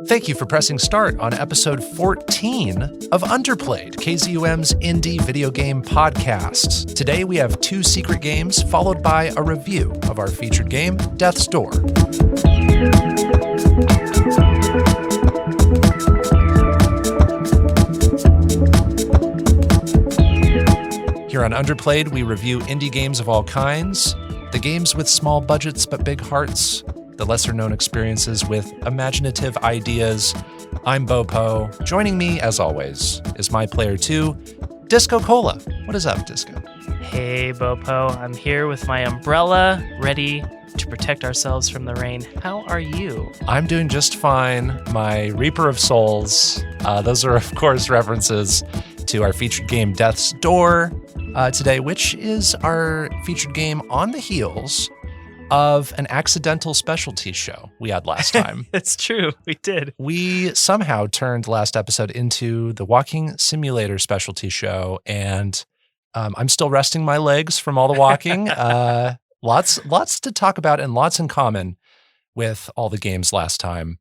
Thank you for pressing start on episode 14 of Underplayed, KZUM's indie video game podcast. Today we have 2 secret games followed by a review of our featured game, Death's Door. Here on Underplayed, we review indie games of all kinds, the games with small budgets but big hearts, the lesser-known experiences with imaginative ideas. I'm Bopo. Joining me, as always, is my player 2, DiscoCola. What is up, Disco? Hey, Bopo. I'm here with my umbrella, ready to protect ourselves from the rain. How are you? I'm doing just fine. My Reaper of Souls. Those are, of course, references to our featured game, Death's Door, today, which is our featured game on the heels of an accidental specialty show we had last time. It's true, we did. We somehow turned last episode into the walking simulator specialty show, and I'm still resting my legs from all the walking. Lots to talk about and lots in common with all the games last time.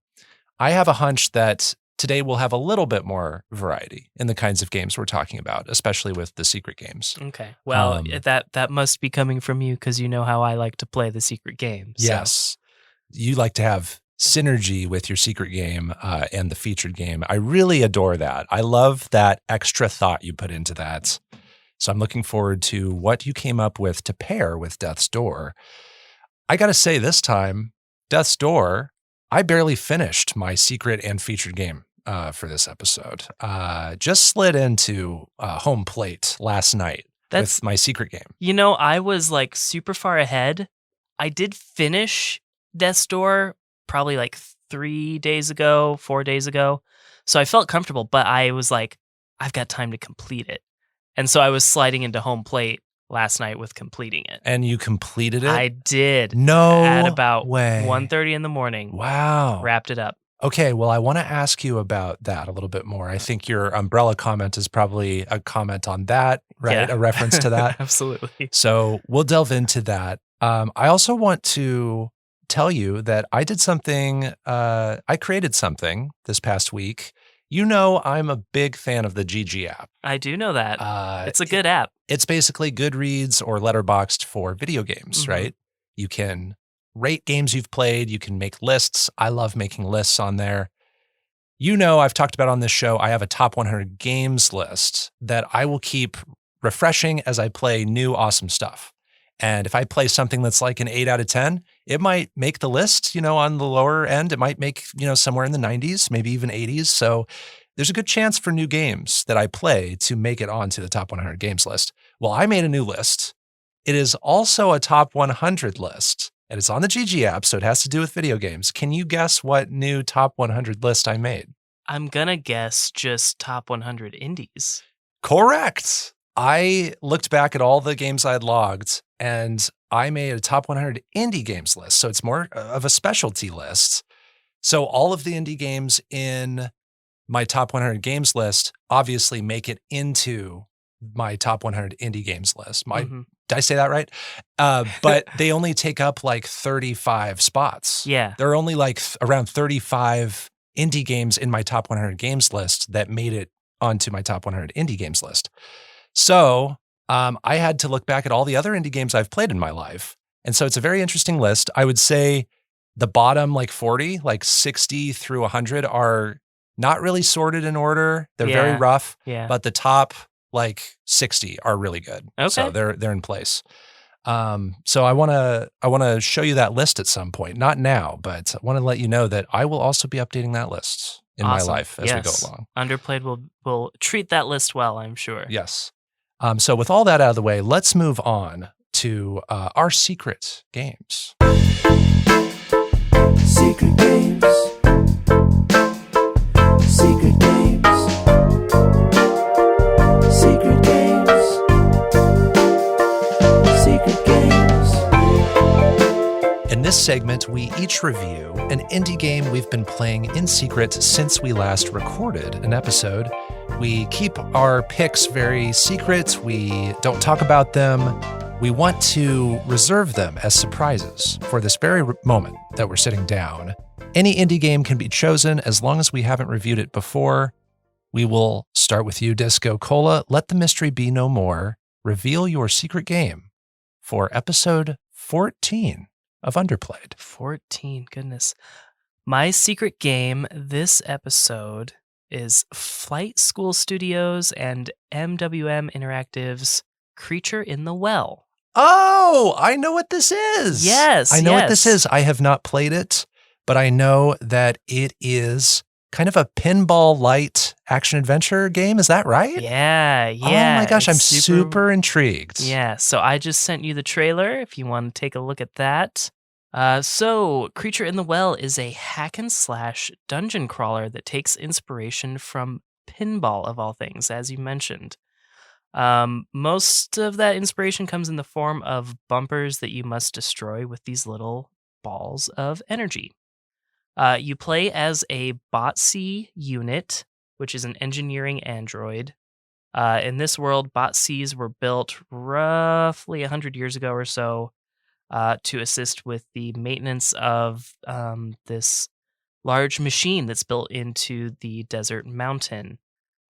I have a hunch that today we'll have a little bit more variety in the kinds of games we're talking about, especially with the secret games. Okay. Well, that must be coming from you because you know how I like to play the secret games. So. Yes. You like to have synergy with your secret game and the featured game. I really adore that. I love that extra thought you put into that. So I'm looking forward to what you came up with to pair with Death's Door. I got to say this time, Death's Door, I barely finished my secret and featured game for this episode. Just slid into home plate last night with my secret game. You know, I was like super far ahead. I did finish Death's Door probably like 4 days ago. So I felt comfortable, but I was like, I've got time to complete it. And so I was sliding into home plate last night with completing it. And you completed it? I did. No At about way. 1:30 in the morning. Wow. Wrapped it up. Okay, well, I want to ask you about that a little bit more. I think your umbrella comment is probably a comment on that, right? Yeah. A reference to that. Absolutely. So we'll delve into that. I also want to tell you that I did something, I created something this past week. You know, I'm a big fan of the GG app. I do know that. It's a good app. It's basically Goodreads or Letterboxd for video games, right? You can rate games you've played. You can make lists. I love making lists on there. You know, I've talked about on this show, I have a top 100 games list that I will keep refreshing as I play new awesome stuff. And if I play something that's like an 8 out of 10, it might make the list, you know, on the lower end. It might make, you know, somewhere in the 90s, maybe even 80s. So there's a good chance for new games that I play to make it onto the top 100 games list. Well, I made a new list. It is also a top 100 list, and it's on the GG app, so it has to do with video games. Can you guess what new top 100 list I made? I'm going to guess just top 100 indies. Correct. I looked back at all the games I had logged, and I made a top 100 indie games list. So it's more of a specialty list. So all of the indie games in my top 100 games list obviously make it into my top 100 indie games list. Did I say that right? But they only take up like 35 spots. Yeah. There are only like around 35 indie games in my top 100 games list that made it onto my top 100 indie games list. So I had to look back at all the other indie games I've played in my life. And so it's a very interesting list. I would say the bottom like 40, like 60 through 100 are not really sorted in order. They're very rough. Yeah. But the top like 60 are really good. Okay. So they're in place. So I want to show you that list at some point. Not now, but I want to let you know that I will also be updating that list in my life as we go along. Underplayed will treat that list well, I'm sure. Yes. So with all that out of the way, let's move on to our secret games. Secret games. Secret games. Secret games. Secret games. In this segment, we each review an indie game we've been playing in secret since we last recorded an episode. We keep our picks very secret. We don't talk about them. We want to reserve them as surprises for this very moment that we're sitting down Any indie game can be chosen as long as we haven't reviewed it before. We will start with you, DiscoCola. Let the mystery be no more. Reveal your secret game for episode 14 of Underplayed. 14, goodness. My secret game this episode is Flight School Studios and MWM Interactive's Creature in the Well. Oh, I know what this is. Yes, I know what this yes. is. I have not played it, but I know that it is kind of a pinball light action adventure game. Is that right? Yeah. Oh my gosh, I'm it's super intrigued. Yeah, so I just sent you the trailer if you want to take a look at that. So, Creature in the Well is a hack and slash dungeon crawler that takes inspiration from Pinball, of all things, as you mentioned. Most of that inspiration comes in the form of bumpers that you must destroy with these little balls of energy. You play as a BotC unit, which is an engineering android. In this world, BotCs were built roughly 100 years ago or so to assist with the maintenance of this large machine that's built into the desert mountain.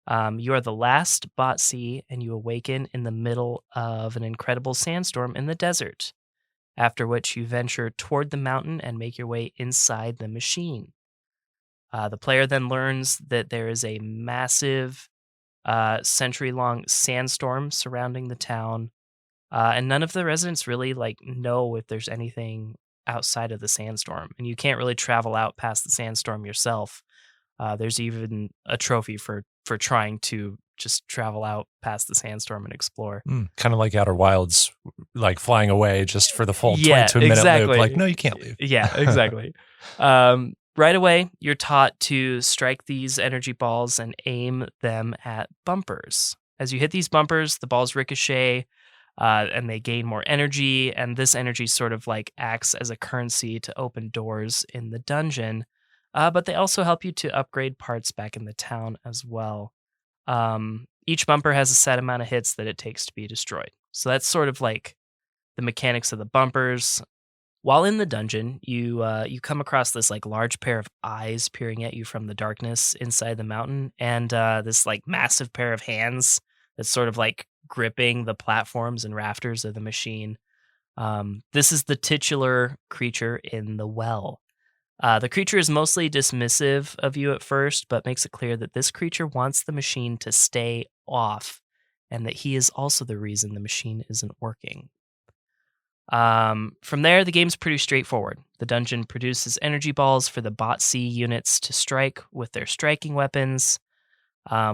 You are the last BotC, and you awaken in the middle of an incredible sandstorm in the desert, after which you venture toward the mountain and make your way inside the machine. The player then learns that there is a massive century-long sandstorm surrounding the town, and none of the residents really know if there's anything outside of the sandstorm, and you can't really travel out past the sandstorm yourself. There's even a trophy for trying to just travel out past the sandstorm and explore. Kind of like Outer Wilds, like flying away just for the full Yeah, 22-minute exactly. loop. Like, no, you can't leave. Yeah, exactly. Right away, you're taught to strike these energy balls and aim them at bumpers. As you hit these bumpers, the balls ricochet and they gain more energy, and this energy sort of acts as a currency to open doors in the dungeon. But they also help you to upgrade parts back in the town as well. Each bumper has a set amount of hits that it takes to be destroyed. So that's sort of like the mechanics of the bumpers. While in the dungeon, you come across this large pair of eyes peering at you from the darkness inside the mountain, and this massive pair of hands that's sort of gripping the platforms and rafters of the machine. This is the titular creature in the well. The creature is mostly dismissive of you at first, but makes it clear that this creature wants the machine to stay off, and that he is also the reason the machine isn't working. From there, the game's pretty straightforward. The dungeon produces energy balls for the BotC units to strike with their striking weapons,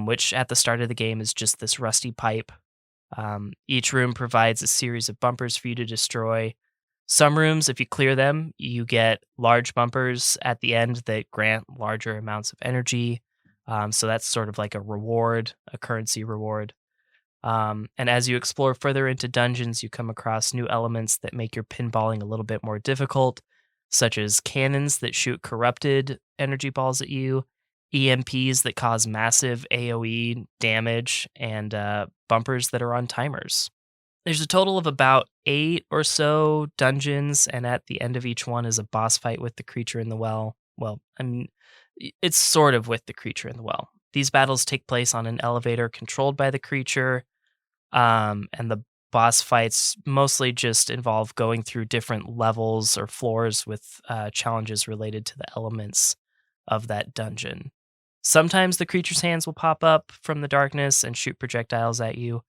which at the start of the game is just this rusty pipe. Each room provides a series of bumpers for you to destroy. Some rooms, if you clear them, you get large bumpers at the end that grant larger amounts of energy. So that's sort of like a reward, a currency reward. And as you explore further into dungeons, you come across new elements that make your pinballing a little bit more difficult, such as cannons that shoot corrupted energy balls at you, EMPs that cause massive AoE damage, and bumpers that are on timers. There's a total of about 8 or so dungeons, and at the end of each one is a boss fight with the creature in the well. Well, I mean, it's sort of with the creature in the well. These battles take place on an elevator controlled by the creature, and the boss fights mostly just involve going through different levels or floors with challenges related to the elements of that dungeon. Sometimes the creature's hands will pop up from the darkness and shoot projectiles at you.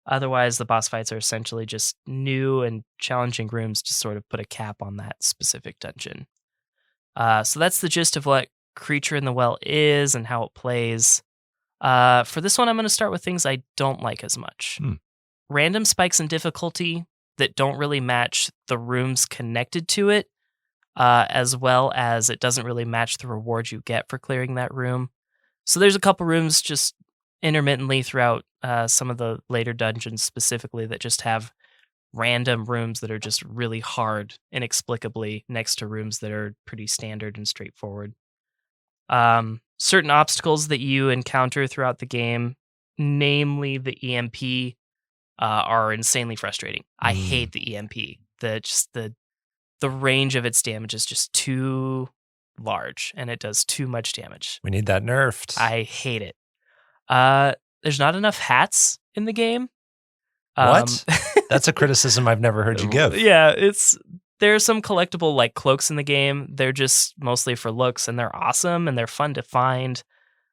Otherwise, the boss fights are essentially just new and challenging rooms to sort of put a cap on that specific dungeon. So that's the gist of what Creature in the Well is and how it plays. For this one, I'm going to start with things I don't like as much. Random spikes in difficulty that don't really match the rooms connected to it, as well as it doesn't really match the reward you get for clearing that room. So there's a couple rooms just intermittently throughout some of the later dungeons specifically that just have random rooms that are just really hard inexplicably next to rooms that are pretty standard and straightforward. Certain obstacles that you encounter throughout the game, namely the EMP, are insanely frustrating. I hate the EMP. The range of its damage is just too large and it does too much damage. We need that nerfed. I hate it. There's not enough hats in the game. What? That's a criticism I've never heard you give. Yeah, there's some collectible like cloaks in the game. They're just mostly for looks and they're awesome and they're fun to find.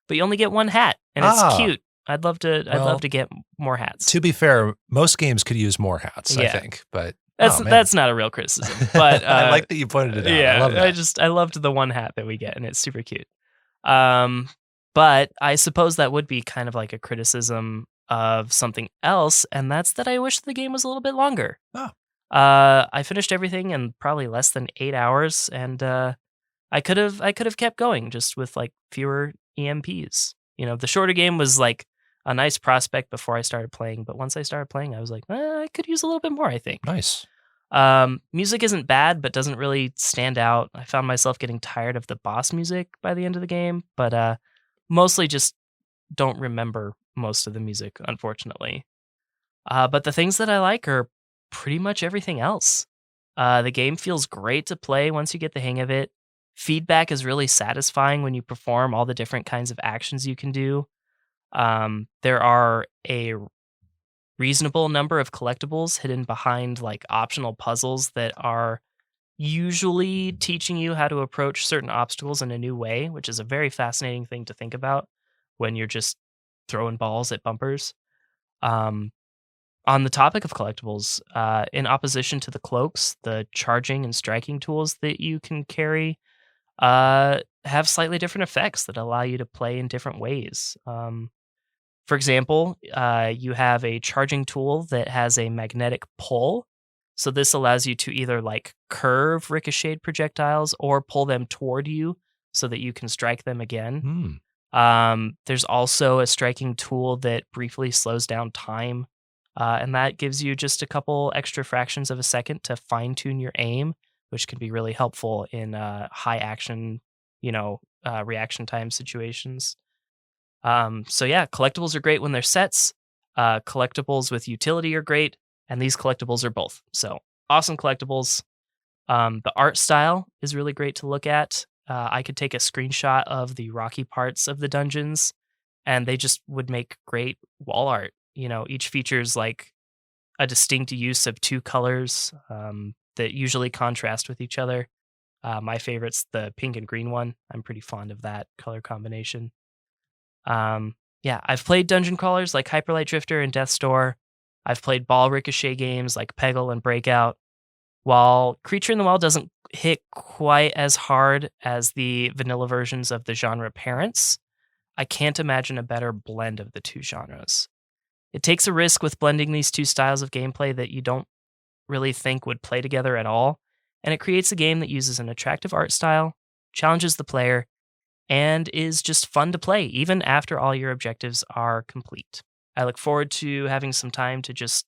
But you only get one hat and it's cute. I'd love to get more hats. To be fair, most games could use more hats, I think. But that's not a real criticism. But I like that you pointed it out. Yeah, I love that. I loved the one hat that we get and it's super cute. But I suppose that would be kind of like a criticism of something else, and that's that I wish the game was a little bit longer. Oh. I finished everything in probably less than 8 hours, and I could have kept going just with like fewer EMPs. The shorter game was like a nice prospect before I started playing, but once I started playing, I was like, I could use a little bit more, I think. Nice. Music isn't bad, but doesn't really stand out. I found myself getting tired of the boss music by the end of the game, but mostly just don't remember most of the music, unfortunately. But the things that I like are pretty much everything else. The game feels great to play once you get the hang of it. Feedback is really satisfying when you perform all the different kinds of actions you can do. There are a reasonable number of collectibles hidden behind like optional puzzles that are usually teaching you how to approach certain obstacles in a new way, which is a very fascinating thing to think about when you're just throwing balls at bumpers. On the topic of collectibles, in opposition to the cloaks, the charging and striking tools that you can carry have slightly different effects that allow you to play in different ways. For example, you have a charging tool that has a magnetic pull. So this allows you to either like curve ricocheted projectiles or pull them toward you so that you can strike them again. There's also a striking tool that briefly slows down time. And that gives you just a couple extra fractions of a second to fine tune your aim, which can be really helpful in high action, reaction time situations. So yeah, collectibles are great when they're sets. Collectibles with utility are great. And these collectibles are both. So awesome collectibles. The art style is really great to look at. I could take a screenshot of the rocky parts of the dungeons and they just would make great wall art. Each features like a distinct use of two colors that usually contrast with each other. My favorite's the pink and green one. I'm pretty fond of that color combination. I've played dungeon crawlers like Hyperlight Drifter and Death's Door. I've played ball ricochet games like Peggle and Breakout. While Creature in the Well doesn't hit quite as hard as the vanilla versions of the genre parents, I can't imagine a better blend of the two genres. It takes a risk with blending these two styles of gameplay that you don't really think would play together at all, and it creates a game that uses an attractive art style, challenges the player, and is just fun to play even after all your objectives are complete. I look forward to having some time to just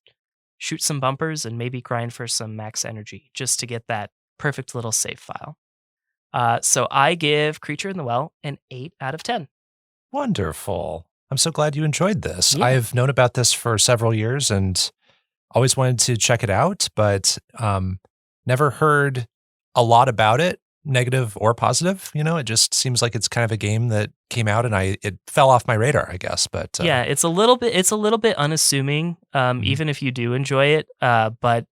shoot some bumpers and maybe grind for some max energy just to get that perfect little save file. So I give Creature in the Well an 8 out of 10. Wonderful. I'm so glad you enjoyed this. Yeah. I've known about this for several years and always wanted to check it out, but never heard a lot about it, negative or positive. It just seems like it's kind of a game that came out and it fell off my radar, I guess. But yeah, it's a little bit unassuming, even if you do enjoy it. But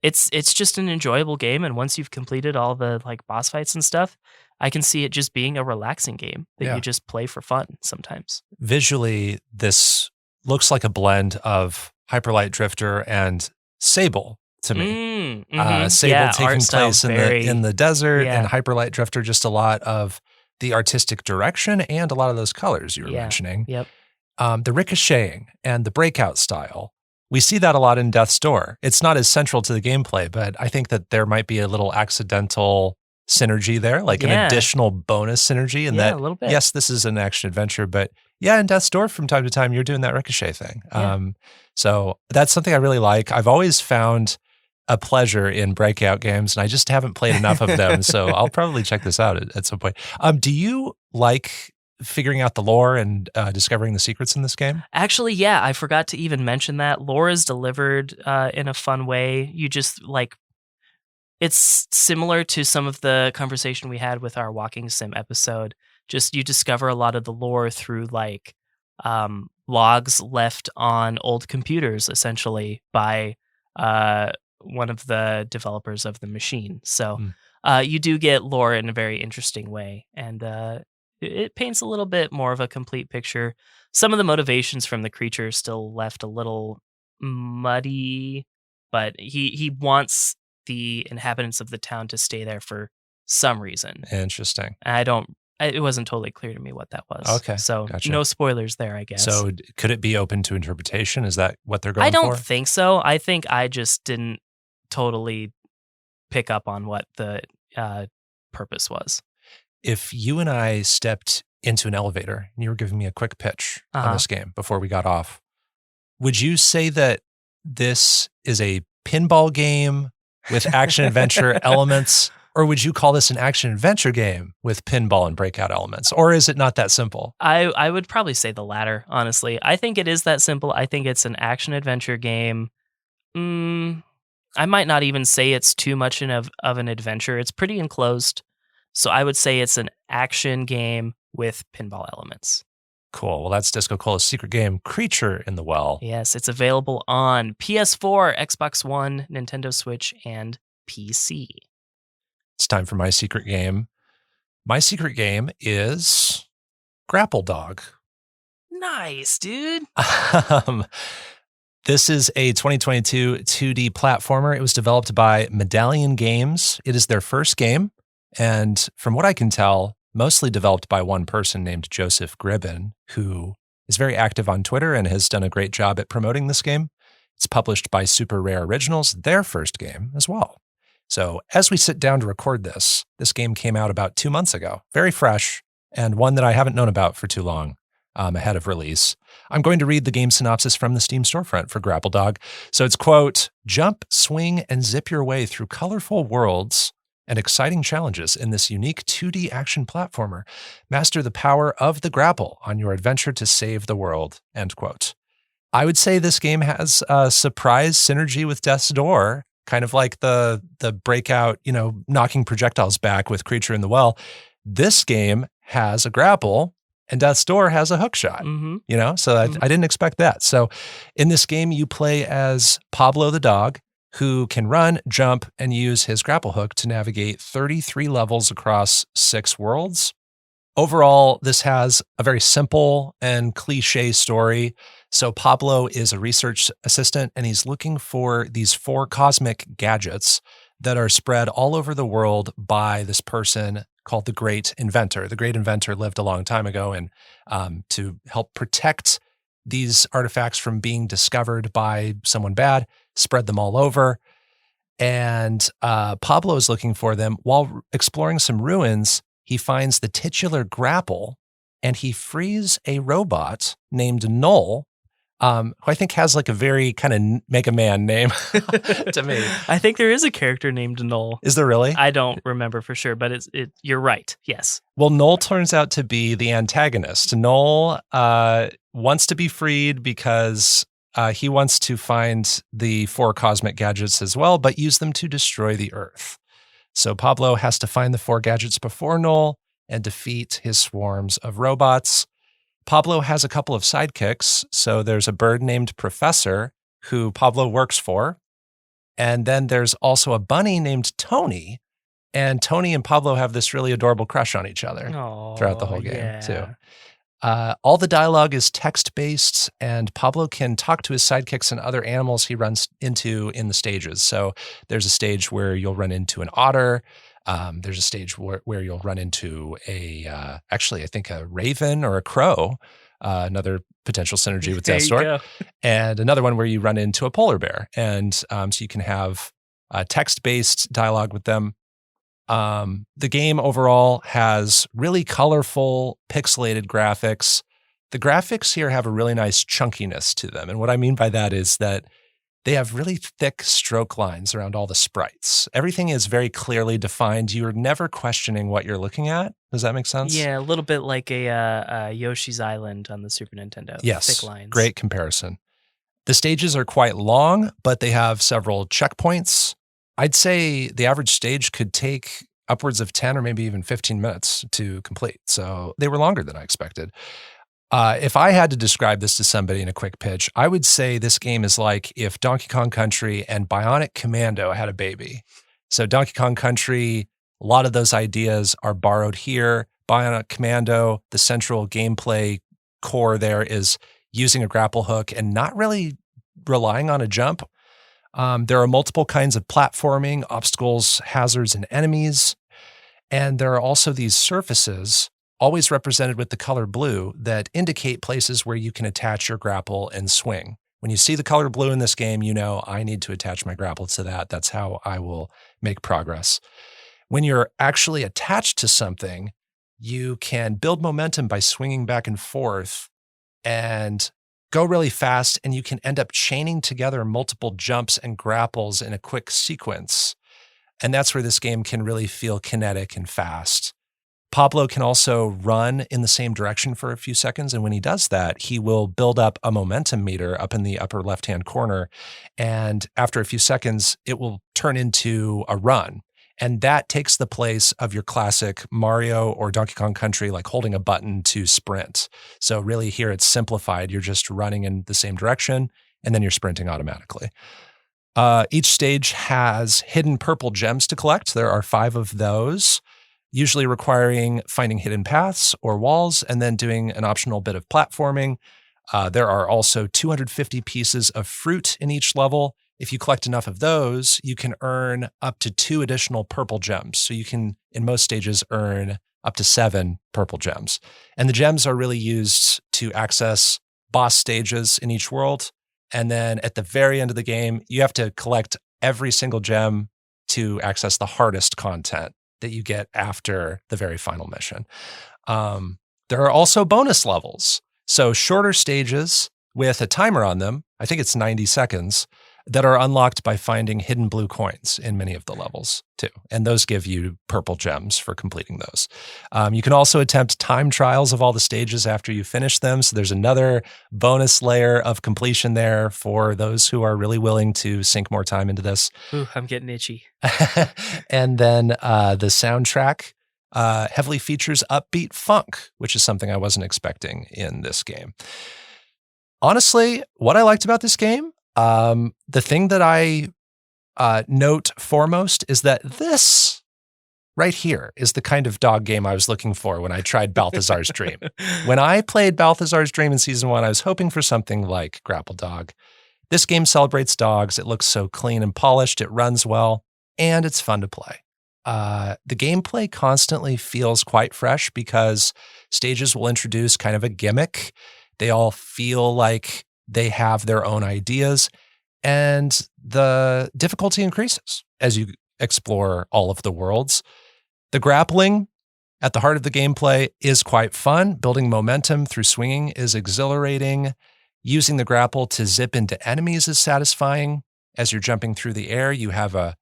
it's just an enjoyable game, and once you've completed all the like boss fights and stuff, I can see it just being a relaxing game that you just play for fun sometimes. Visually, this looks like a blend of Hyperlight Drifter and Sable to me. Sable taking place in the desert, and Hyperlight Drifter just a lot of the artistic direction and a lot of those colors you were mentioning. Yep. The ricocheting and the breakout style. We see that a lot in Death's Door. It's not as central to the gameplay, but I think that there might be a little accidental synergy there, like an additional bonus synergy. And that, a little bit. Yes, this is an action adventure, but in Death's Door from time to time, you're doing that ricochet thing. So that's something I really like. I've always found a pleasure in breakout games, and I just haven't played enough of them. So I'll probably check this out at some point. Do you like figuring out the lore and discovering the secrets in this game? Actually, yeah, I forgot to even mention that. Lore is delivered in a fun way. You just like It's similar to some of the conversation we had with our walking sim episode. Just you discover a lot of the lore through like logs left on old computers, essentially by one of the developers of the machine. So Hmm. you do get lore in a very interesting way, and it paints a little bit more of a complete picture. Some of the motivations from the creature are still left a little muddy, but he wants the inhabitants of the town to stay there for some reason. Interesting. And it wasn't totally clear to me what that was. Okay, So gotcha. no spoilers there, I guess. So could it be open to interpretation? Is that what they're going I don't for? think so. I think I just didn't totally pick up on what the purpose was. If you and I stepped into an elevator and you were giving me a quick pitch on this game before we got off, would you say that this is a pinball game with action adventure elements, or would you call this an action adventure game with pinball and breakout elements? Or is it not that simple? I would probably say the latter, honestly. I think it is that simple. I think it's an action adventure game. I might not even say it's too much of an adventure. It's pretty enclosed. So I would say it's an action game with pinball elements. Cool. Well, that's DiscoCola's secret game, Creature in the Well. Yes, it's available on PS4, Xbox One, Nintendo Switch, and PC. It's time for my secret game. My secret game is Grapple Dog. Nice, dude. This is a 2022 2D platformer. It was developed by Medallion Games. It is their first game, and from what I can tell, mostly developed by one person named Joseph Gribben, who is very active on Twitter and has done a great job at promoting this game. It's published by Super Rare Originals, their first game as well. So as we sit down to record this game came out about 2 months ago, very fresh, and one that I haven't known about for too long ahead of release. I'm going to read the game synopsis from the Steam storefront for Grapple Dog. So it's, quote, jump, swing, and zip your way through colorful worlds and exciting challenges in this unique 2D action platformer. Master the power of the grapple on your adventure to save the world, end quote. I would say this game has a surprise synergy with Death's Door, kind of like the breakout, knocking projectiles back with Creature in the Well. This game has a grapple and Death's Door has a hook shot, so I didn't expect that. So in this game, you play as Pablo the dog, who can run, jump, and use his grapple hook to navigate 33 levels across 6 worlds. Overall, this has a very simple and cliche story. So Pablo is a research assistant, and he's looking for these 4 cosmic gadgets that are spread all over the world by this person called the Great Inventor. The Great Inventor lived a long time ago, and to help protect these artifacts from being discovered by someone bad, spread them all over. And Pablo is looking for them. While exploring some ruins, he finds the titular grapple, and he frees a robot named Null, who I think has like a very kind of Mega Man name to me. I think there is a character named Null. Is there really? I don't remember for sure, but you're right. Yes. Well, Null turns out to be the antagonist. Null wants to be freed because he wants to find the 4 cosmic gadgets as well, but use them to destroy the Earth. So Pablo has to find the 4 gadgets before Null and defeat his swarms of robots. Pablo has a couple of sidekicks. So there's a bird named Professor who Pablo works for. And then there's also a bunny named Tony. And Tony and Pablo have this really adorable crush on each other throughout the whole game, too. All the dialogue is text-based, and Pablo can talk to his sidekicks and other animals he runs into in the stages. So there's a stage where you'll run into an otter. There's a stage where you'll run into actually, I think a raven or a crow, another potential synergy with Death's Door, and another one where you run into a polar bear. And so you can have text-based dialogue with them. The game overall has really colorful, pixelated graphics. The graphics here have a really nice chunkiness to them. And what I mean by that is that they have really thick stroke lines around all the sprites. Everything is very clearly defined. You're never questioning what you're looking at. Does that make sense? Yeah, a little bit like a Yoshi's Island on the Super Nintendo. Yes, thick lines. Great comparison. The stages are quite long, but they have several checkpoints. I'd say the average stage could take upwards of 10 or maybe even 15 minutes to complete. So they were longer than I expected. If I had to describe this to somebody in a quick pitch, I would say this game is like if Donkey Kong Country and Bionic Commando had a baby. So Donkey Kong Country, a lot of those ideas are borrowed here. Bionic Commando, the central gameplay core there is using a grapple hook and not really relying on a jump. There are multiple kinds of platforming, obstacles, hazards, and enemies. And there are also these surfaces, always represented with the color blue, that indicate places where you can attach your grapple and swing. When you see the color blue in this game, you know I need to attach my grapple to that. That's how I will make progress. When you're actually attached to something, you can build momentum by swinging back and forth and go really fast, and you can end up chaining together multiple jumps and grapples in a quick sequence. And that's where this game can really feel kinetic and fast. Pablo can also run in the same direction for a few seconds, and when he does that, he will build up a momentum meter up in the upper left-hand corner, and after a few seconds, it will turn into a run. And that takes the place of your classic Mario or Donkey Kong Country, like holding a button to sprint. So really here it's simplified. You're just running in the same direction, and then you're sprinting automatically. Each stage has hidden purple gems to collect. There are 5 of those, usually requiring finding hidden paths or walls and then doing an optional bit of platforming. There are also 250 pieces of fruit in each level. If you collect enough of those, you can earn up to 2 additional purple gems. So you can, in most stages, earn up to 7 purple gems. And the gems are really used to access boss stages in each world. And then at the very end of the game, you have to collect every single gem to access the hardest content that you get after the very final mission. There are also bonus levels. So shorter stages with a timer on them, I think it's 90 seconds, that are unlocked by finding hidden blue coins in many of the levels too. And those give you purple gems for completing those. You can also attempt time trials of all the stages after you finish them. So there's another bonus layer of completion there for those who are really willing to sink more time into this. Ooh, I'm getting itchy. And then the soundtrack heavily features upbeat funk, which is something I wasn't expecting in this game. Honestly, what I liked about this game, the thing that I note foremost is that this right here is the kind of dog game I was looking for when I tried Balthazar's Dream. When I played Balthazar's Dream in season 1, I was hoping for something like Grapple Dog. This game celebrates dogs. It looks so clean and polished. It runs well, and it's fun to play. The gameplay constantly feels quite fresh because stages will introduce kind of a gimmick. They all feel like they have their own ideas, and the difficulty increases as you explore all of the worlds. The grappling at the heart of the gameplay is quite fun. Building momentum through swinging is exhilarating. Using the grapple to zip into enemies is satisfying. As you're jumping through the air, you have an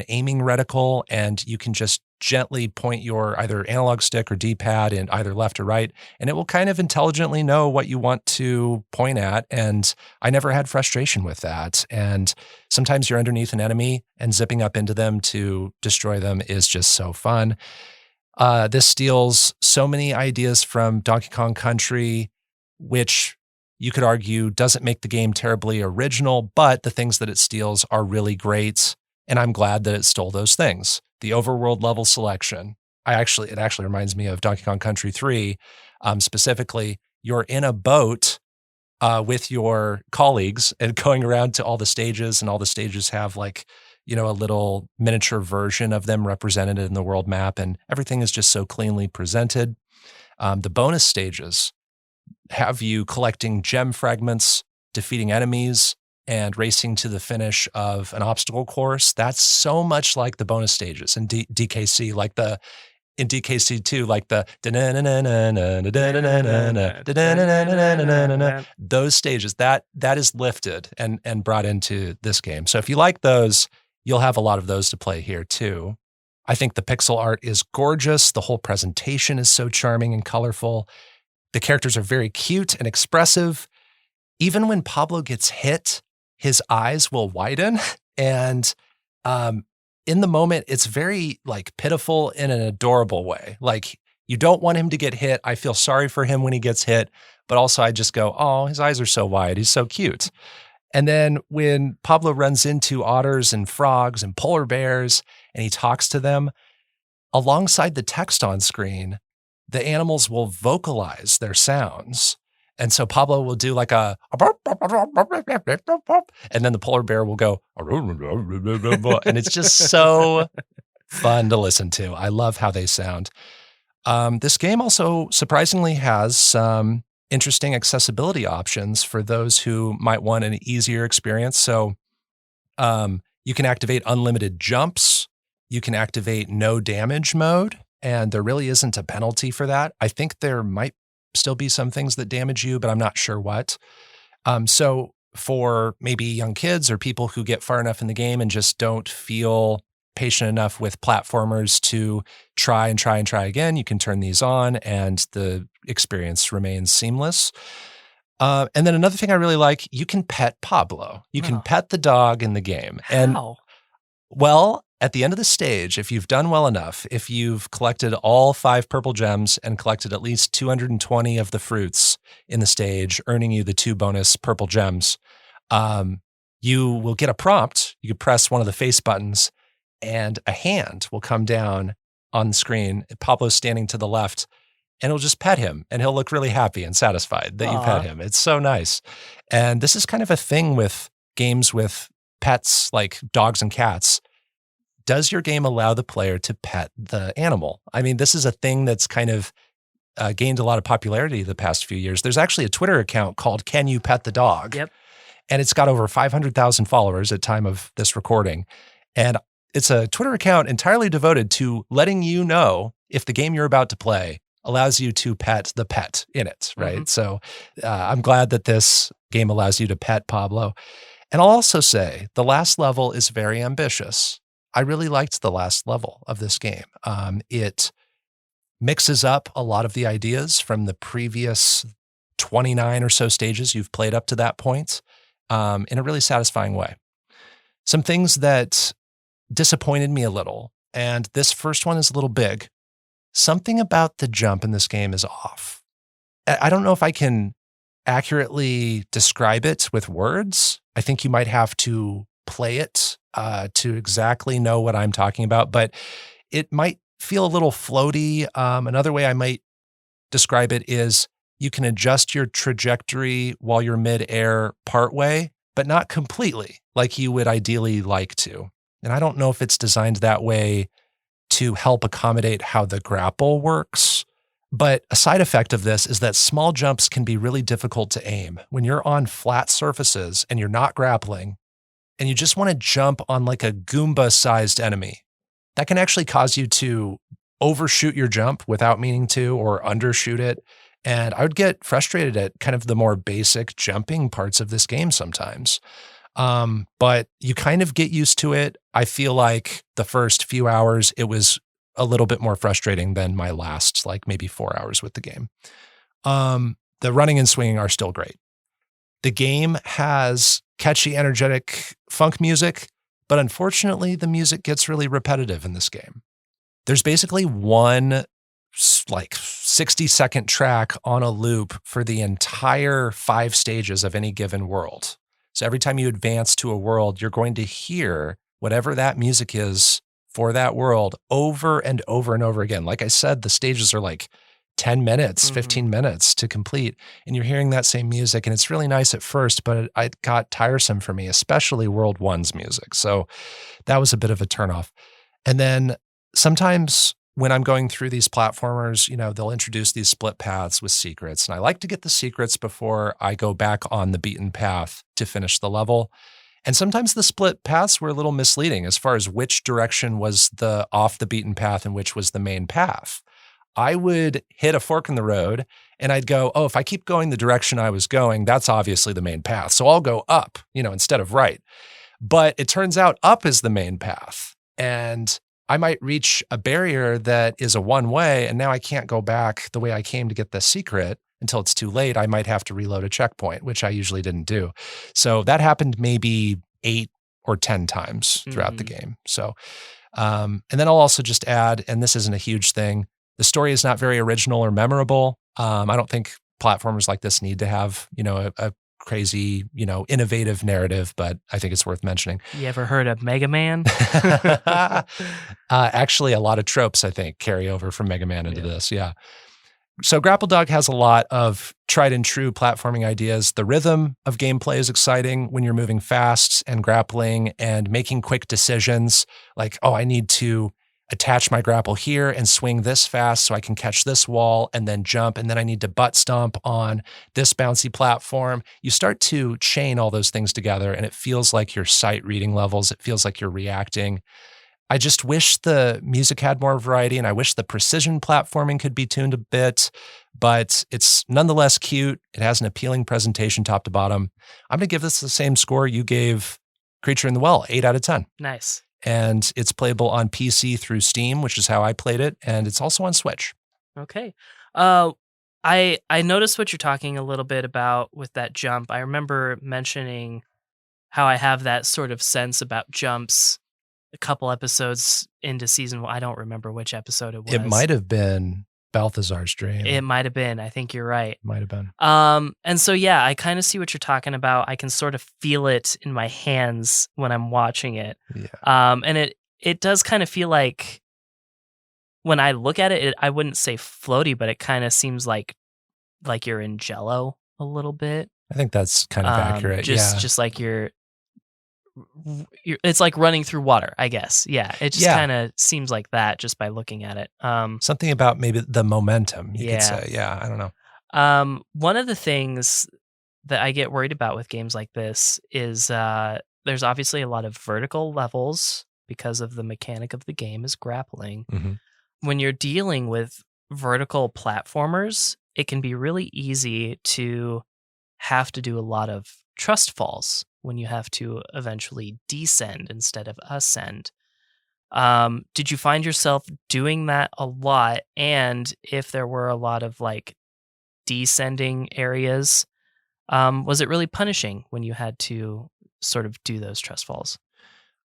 aiming reticle, and you can just gently point your either analog stick or D-pad in either left or right, and it will kind of intelligently know what you want to point at. And I never had frustration with that. And sometimes you're underneath an enemy and zipping up into them to destroy them is just so fun. This steals so many ideas from Donkey Kong Country, which you could argue doesn't make the game terribly original, but the things that it steals are really great. And I'm glad that it stole those things. The overworld level selection. It actually reminds me of Donkey Kong Country 3. Specifically, you're in a boat with your colleagues and going around to all the stages, and all the stages have like, a little miniature version of them represented in the world map, and everything is just so cleanly presented. The bonus stages have you collecting gem fragments, defeating enemies, and racing to the finish of an obstacle course. That's so much like the bonus stages in DKC, in DKC 2, like the those stages, that is lifted and brought into this game. So if you like those, you'll have a lot of those to play here too. I think the pixel art is gorgeous. The whole presentation is so charming and colorful. The characters are very cute and expressive. Even when Pablo gets hit, his eyes will widen, and in the moment, it's very like pitiful in an adorable way. Like you don't want him to get hit. I feel sorry for him when he gets hit, but also I just go, oh, his eyes are so wide. He's so cute. And then when Pablo runs into otters and frogs and polar bears and he talks to them, alongside the text on screen, the animals will vocalize their sounds. And so Pablo will do like a, and then the polar bear will go, and it's just so fun to listen to. I love how they sound. This game also surprisingly has some interesting accessibility options for those who might want an easier experience. So you can activate unlimited jumps. You can activate no damage mode, and there really isn't a penalty for that. I think there might still be some things that damage you, but I'm not sure what. So for maybe young kids or people who get far enough in the game and just don't feel patient enough with platformers to try again, you can turn these on and the experience remains seamless. And then another thing I really like, you can pet Pablo. You can pet the dog in the game. And How? well, at the end of the stage, if you've done well enough, if you've collected all 5 purple gems and collected at least 220 of the fruits in the stage, earning you the 2 bonus purple gems, you will get a prompt. You can press one of the face buttons and a hand will come down on the screen. Pablo's standing to the left and it'll just pet him and he'll look really happy and satisfied that you pet him. It's so nice. And this is kind of a thing with games with pets like dogs and cats. Does your game allow the player to pet the animal? I mean, this is a thing that's kind of gained a lot of popularity the past few years. There's actually a Twitter account called Can You Pet the Dog? Yep. And it's got over 500,000 followers at time of this recording. And it's a Twitter account entirely devoted to letting you know if the game you're about to play allows you to pet the pet in it, right? Mm-hmm. So I'm glad that this game allows you to pet Pablo. And I'll also say the last level is very ambitious. I really liked the last level of this game. It mixes up a lot of the ideas from the previous 29 or so stages you've played up to that point in a really satisfying way. Some things that disappointed me a little, and this first one is a little big. Something about the jump in this game is off. I don't know if I can accurately describe it with words. I think you might have to play it to exactly know what I'm talking about, but it might feel a little floaty. Another way I might describe it is you can adjust your trajectory while you're mid-air partway, but not completely like you would ideally like to. And I don't know if it's designed that way to help accommodate how the grapple works. But a side effect of this is that small jumps can be really difficult to aim. When you're on flat surfaces and you're not grappling, and you just want to jump on like a Goomba-sized enemy, that can actually cause you to overshoot your jump without meaning to or undershoot it. And I would get frustrated at kind of the more basic jumping parts of this game sometimes. But you kind of get used to it. I feel like the first few hours, it was a little bit more frustrating than my last, like maybe 4 hours with the game. The running and swinging are still great. The game has catchy, energetic funk music, but unfortunately, the music gets really repetitive in this game. There's basically one like 60-second track on a loop for the entire 5 stages of any given world. So every time you advance to a world, you're going to hear whatever that music is for that world over and over and over again. Like I said, the stages are like 10 minutes, 15 minutes to complete, and you're hearing that same music, and it's really nice at first, but it got tiresome for me, especially World 1's music. So that was a bit of a turnoff. And then sometimes when I'm going through these platformers, you know, they'll introduce these split paths with secrets, and I like to get the secrets before I go back on the beaten path to finish the level. And sometimes the split paths were a little misleading as far as which direction was the off the beaten path and which was the main path. I would hit a fork in the road and I'd go, oh, if I keep going the direction I was going, that's obviously the main path. So I'll go up, you know, instead of right. But it turns out up is the main path. And I might reach a barrier that is a one-way, and now I can't go back the way I came to get the secret until it's too late. I might have to reload a checkpoint, which I usually didn't do. So that happened maybe 8 or 10 times throughout the Mhm. game. So, and then I'll also just add, and this isn't a huge thing, the story is not very original or memorable. I don't think platformers like this need to have, a crazy, innovative narrative, but I think it's worth mentioning. You ever heard of Mega Man? Actually, a lot of tropes, I think, carry over from Mega Man into Yeah. this. Yeah. So Grapple Dog has a lot of tried and true platforming ideas. The rhythm of gameplay is exciting when you're moving fast and grappling and making quick decisions like, oh, I need to attach my grapple here and swing this fast so I can catch this wall and then jump. And then I need to butt stomp on this bouncy platform. You start to chain all those things together and it feels like you're sight reading levels. It feels like you're reacting. I just wish the music had more variety and I wish the precision platforming could be tuned a bit, but it's nonetheless cute. It has an appealing presentation top to bottom. I'm going to give this the same score you gave Creature in the Well, 8 out of 10. Nice. And it's playable on PC through Steam, which is how I played it, and it's also on Switch. Okay. I noticed what you're talking a little bit about with that jump. I remember mentioning how I have that sort of sense about jumps a couple episodes into season 1. I don't remember which episode it was. It might have been Balthazar's Dream. It might have been. I think you're right. Might have been. And so yeah, I kind of see what you're talking about. I can sort of feel it in my hands when I'm watching it. Yeah. And it does kind of feel like when I look at it, I wouldn't say floaty, but it kind of seems like you're in Jello a little bit. I think that's kind of accurate. Just like you're it's like running through water, I guess. Yeah, it just kind of seems like that just by looking at it. Something about maybe the momentum, you could Yeah. say. Yeah, I don't know. One of the things that I get worried about with games like this is there's obviously a lot of vertical levels because of the mechanic of the game is grappling. Mhm. When you're dealing with vertical platformers, it can be really easy to have to do a lot of trust falls when you have to eventually descend instead of ascend. Did you find yourself doing that a lot? And if there were a lot of like descending areas, was it really punishing when you had to sort of do those trust falls?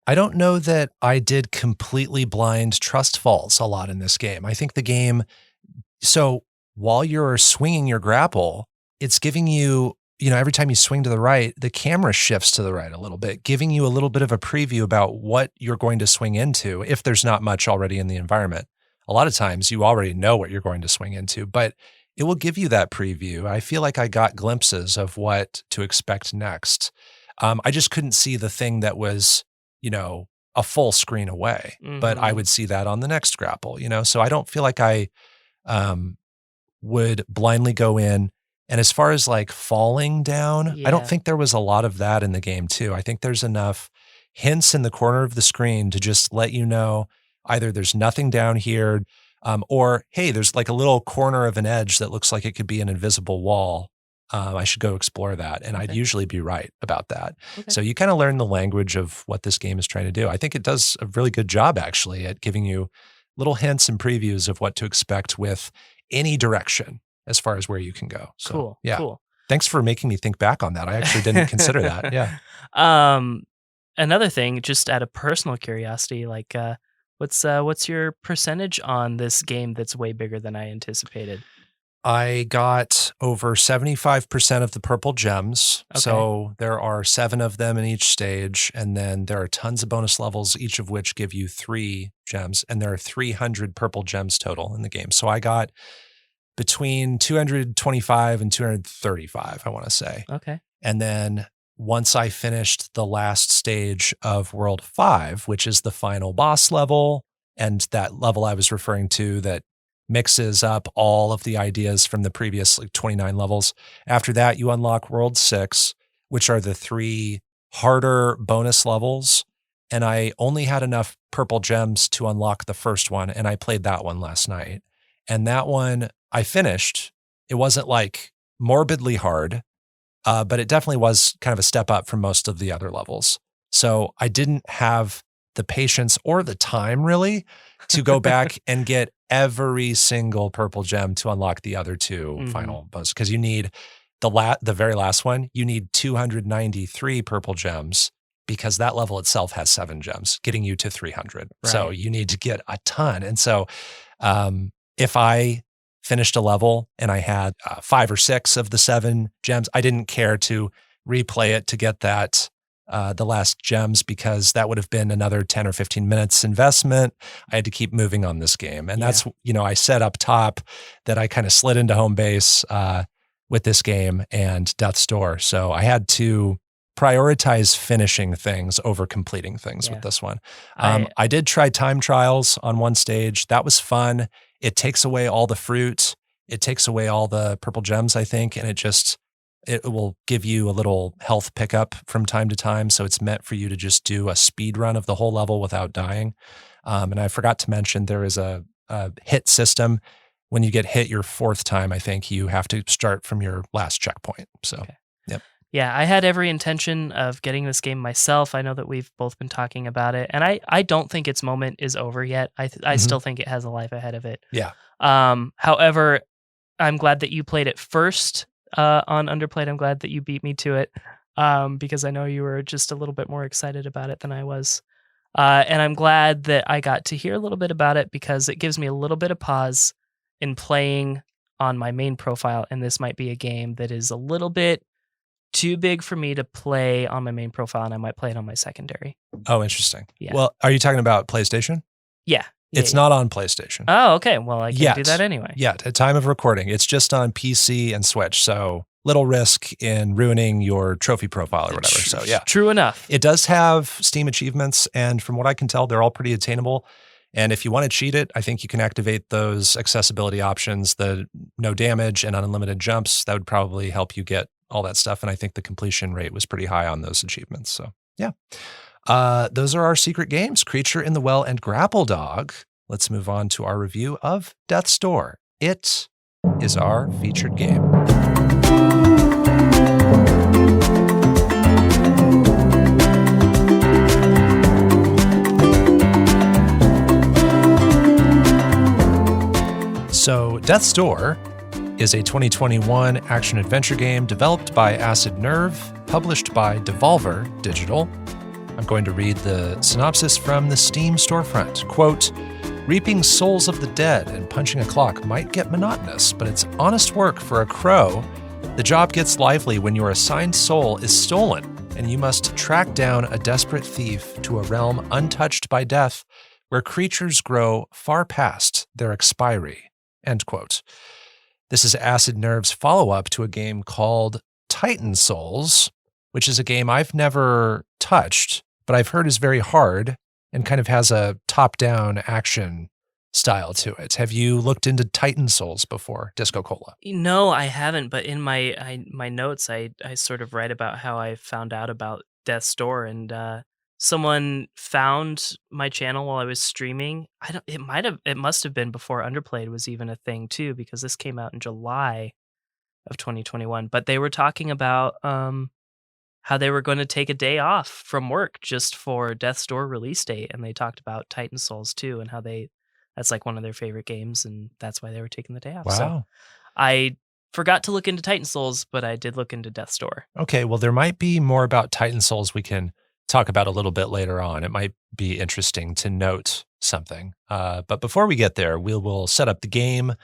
I don't know that I did completely blind trust falls a lot in this game. I think the game, so while you're swinging your grapple, it's giving you, every time you swing to the right, the camera shifts to the right a little bit, giving you a little bit of a preview about what you're going to swing into if there's not much already in the environment. A lot of times you already know what you're going to swing into, but it will give you that preview. I feel like I got glimpses of what to expect next. I just couldn't see the thing that was, a full screen away, but I Mhm. would see that on the next grapple, so I don't feel like I would blindly go in. And as far as like falling down, I don't Yeah. think there was a lot of that in the game too. I think there's enough hints in the corner of the screen to just let you know either there's nothing down here, or hey, there's like a little corner of an edge that looks like it could be an invisible wall. I should go explore that. And I'd Okay. usually be right about that. Okay. So you kind of learn the language of what this game is trying to do. I think it does a really good job actually at giving you little hints and previews of what to expect with any direction as far as where you can go. So, Cool. yeah. Cool. Thanks for making me think back on that. I actually didn't consider that. Yeah. Another thing, just out of personal curiosity, like what's your percentage on this game that's way bigger than I anticipated? I got over 75% of the purple gems. Okay. So there are 7 of them in each stage. And then there are tons of bonus levels, each of which give you 3 gems. And there are 300 purple gems total in the game. So I got between 225 and 235, I want to say. Okay. And then once I finished the last stage of World 5, which is the final boss level, and that level I was referring to that mixes up all of the ideas from the previous 29 levels. After that, you unlock World 6, which are the 3 harder bonus levels. And I only had enough purple gems to unlock the first one, and I played that one last night. And that one I finished. It wasn't like morbidly hard, but it definitely was kind of a step up from most of the other levels. So I didn't have the patience or the time really to go back and get every single purple gem to unlock the other 2 Mhm. final boss, because you need the very last one, you need 293 purple gems because that level itself has 7 gems, getting you to 300. So Right. you need to get a ton. And so if I finished a level and I had 5 or 6 of the 7 gems, I didn't care to replay it to get that the last gems, because that would have been another 10 or 15 minutes investment. I had to keep moving on this game. And that's, I said up top that I kind of slid into home base with this game and Death's Door. So I had to prioritize finishing things over completing things with this one. I did try time trials on one stage. That was fun. It takes away all the fruit. It takes away all the purple gems, I think, and it will give you a little health pickup from time to time. So it's meant for you to just do a speed run of the whole level without dying. And I forgot to mention there is a hit system. When you get hit your 4th time, I think you have to start from your last checkpoint. So, yep. Yeah, I had every intention of getting this game myself. I know that we've both been talking about it, and I don't think its moment is over yet. I still think it has a life ahead of it. Yeah. However, I'm glad that you played it first on Underplayed. I'm glad that you beat me to it because I know you were just a little bit more excited about it than I was. And I'm glad that I got to hear a little bit about it because it gives me a little bit of pause in playing on my main profile, and this might be a game that is a little bit too big for me to play on my main profile, and I might play it on my secondary. Oh, interesting. Yeah. Well, are you talking about PlayStation? Yeah. It's not on PlayStation. Oh, okay. Well, I can do that anyway. Yet, at time of recording, it's just on PC and Switch. So little risk in ruining your trophy profile or whatever. So yeah. True enough. It does have Steam achievements, and from what I can tell, they're all pretty attainable. And if you want to cheat it, I think you can activate those accessibility options, the no damage and unlimited jumps. That would probably help you get all that stuff. And I think the completion rate was pretty high on those achievements. So yeah. Those are our secret games, Creature in the Well and Grapple Dog. Let's move on to our review of Death's Door. It is our featured game. So Death's Door is a 2021 action-adventure game developed by Acid Nerve, published by Devolver Digital. I'm going to read the synopsis from the Steam storefront. Quote, reaping souls of the dead and punching a clock might get monotonous, but it's honest work for a crow. The job gets lively when your assigned soul is stolen, and you must track down a desperate thief to a realm untouched by death, where creatures grow far past their expiry. End quote. This is Acid Nerve's follow-up to a game called Titan Souls, which is a game I've never touched, but I've heard is very hard and kind of has a top-down action style to it. Have you looked into Titan Souls before, DiscoCola? No, I haven't, but in my notes, I sort of write about how I found out about Death's Door, and someone found my channel while I was streaming. It must have been before Underplayed was even a thing too, because this came out in July of 2021. But they were talking about how they were going to take a day off from work just for Death's Door release date, and they talked about Titan Souls too, and how that's like one of their favorite games, and that's why they were taking the day off. Wow. So I forgot to look into Titan Souls, but I did look into Death's Door. Okay, well, there might be more about Titan Souls we can talk about a little bit later on. It might be interesting to note something. But before we get there, we will set up the game.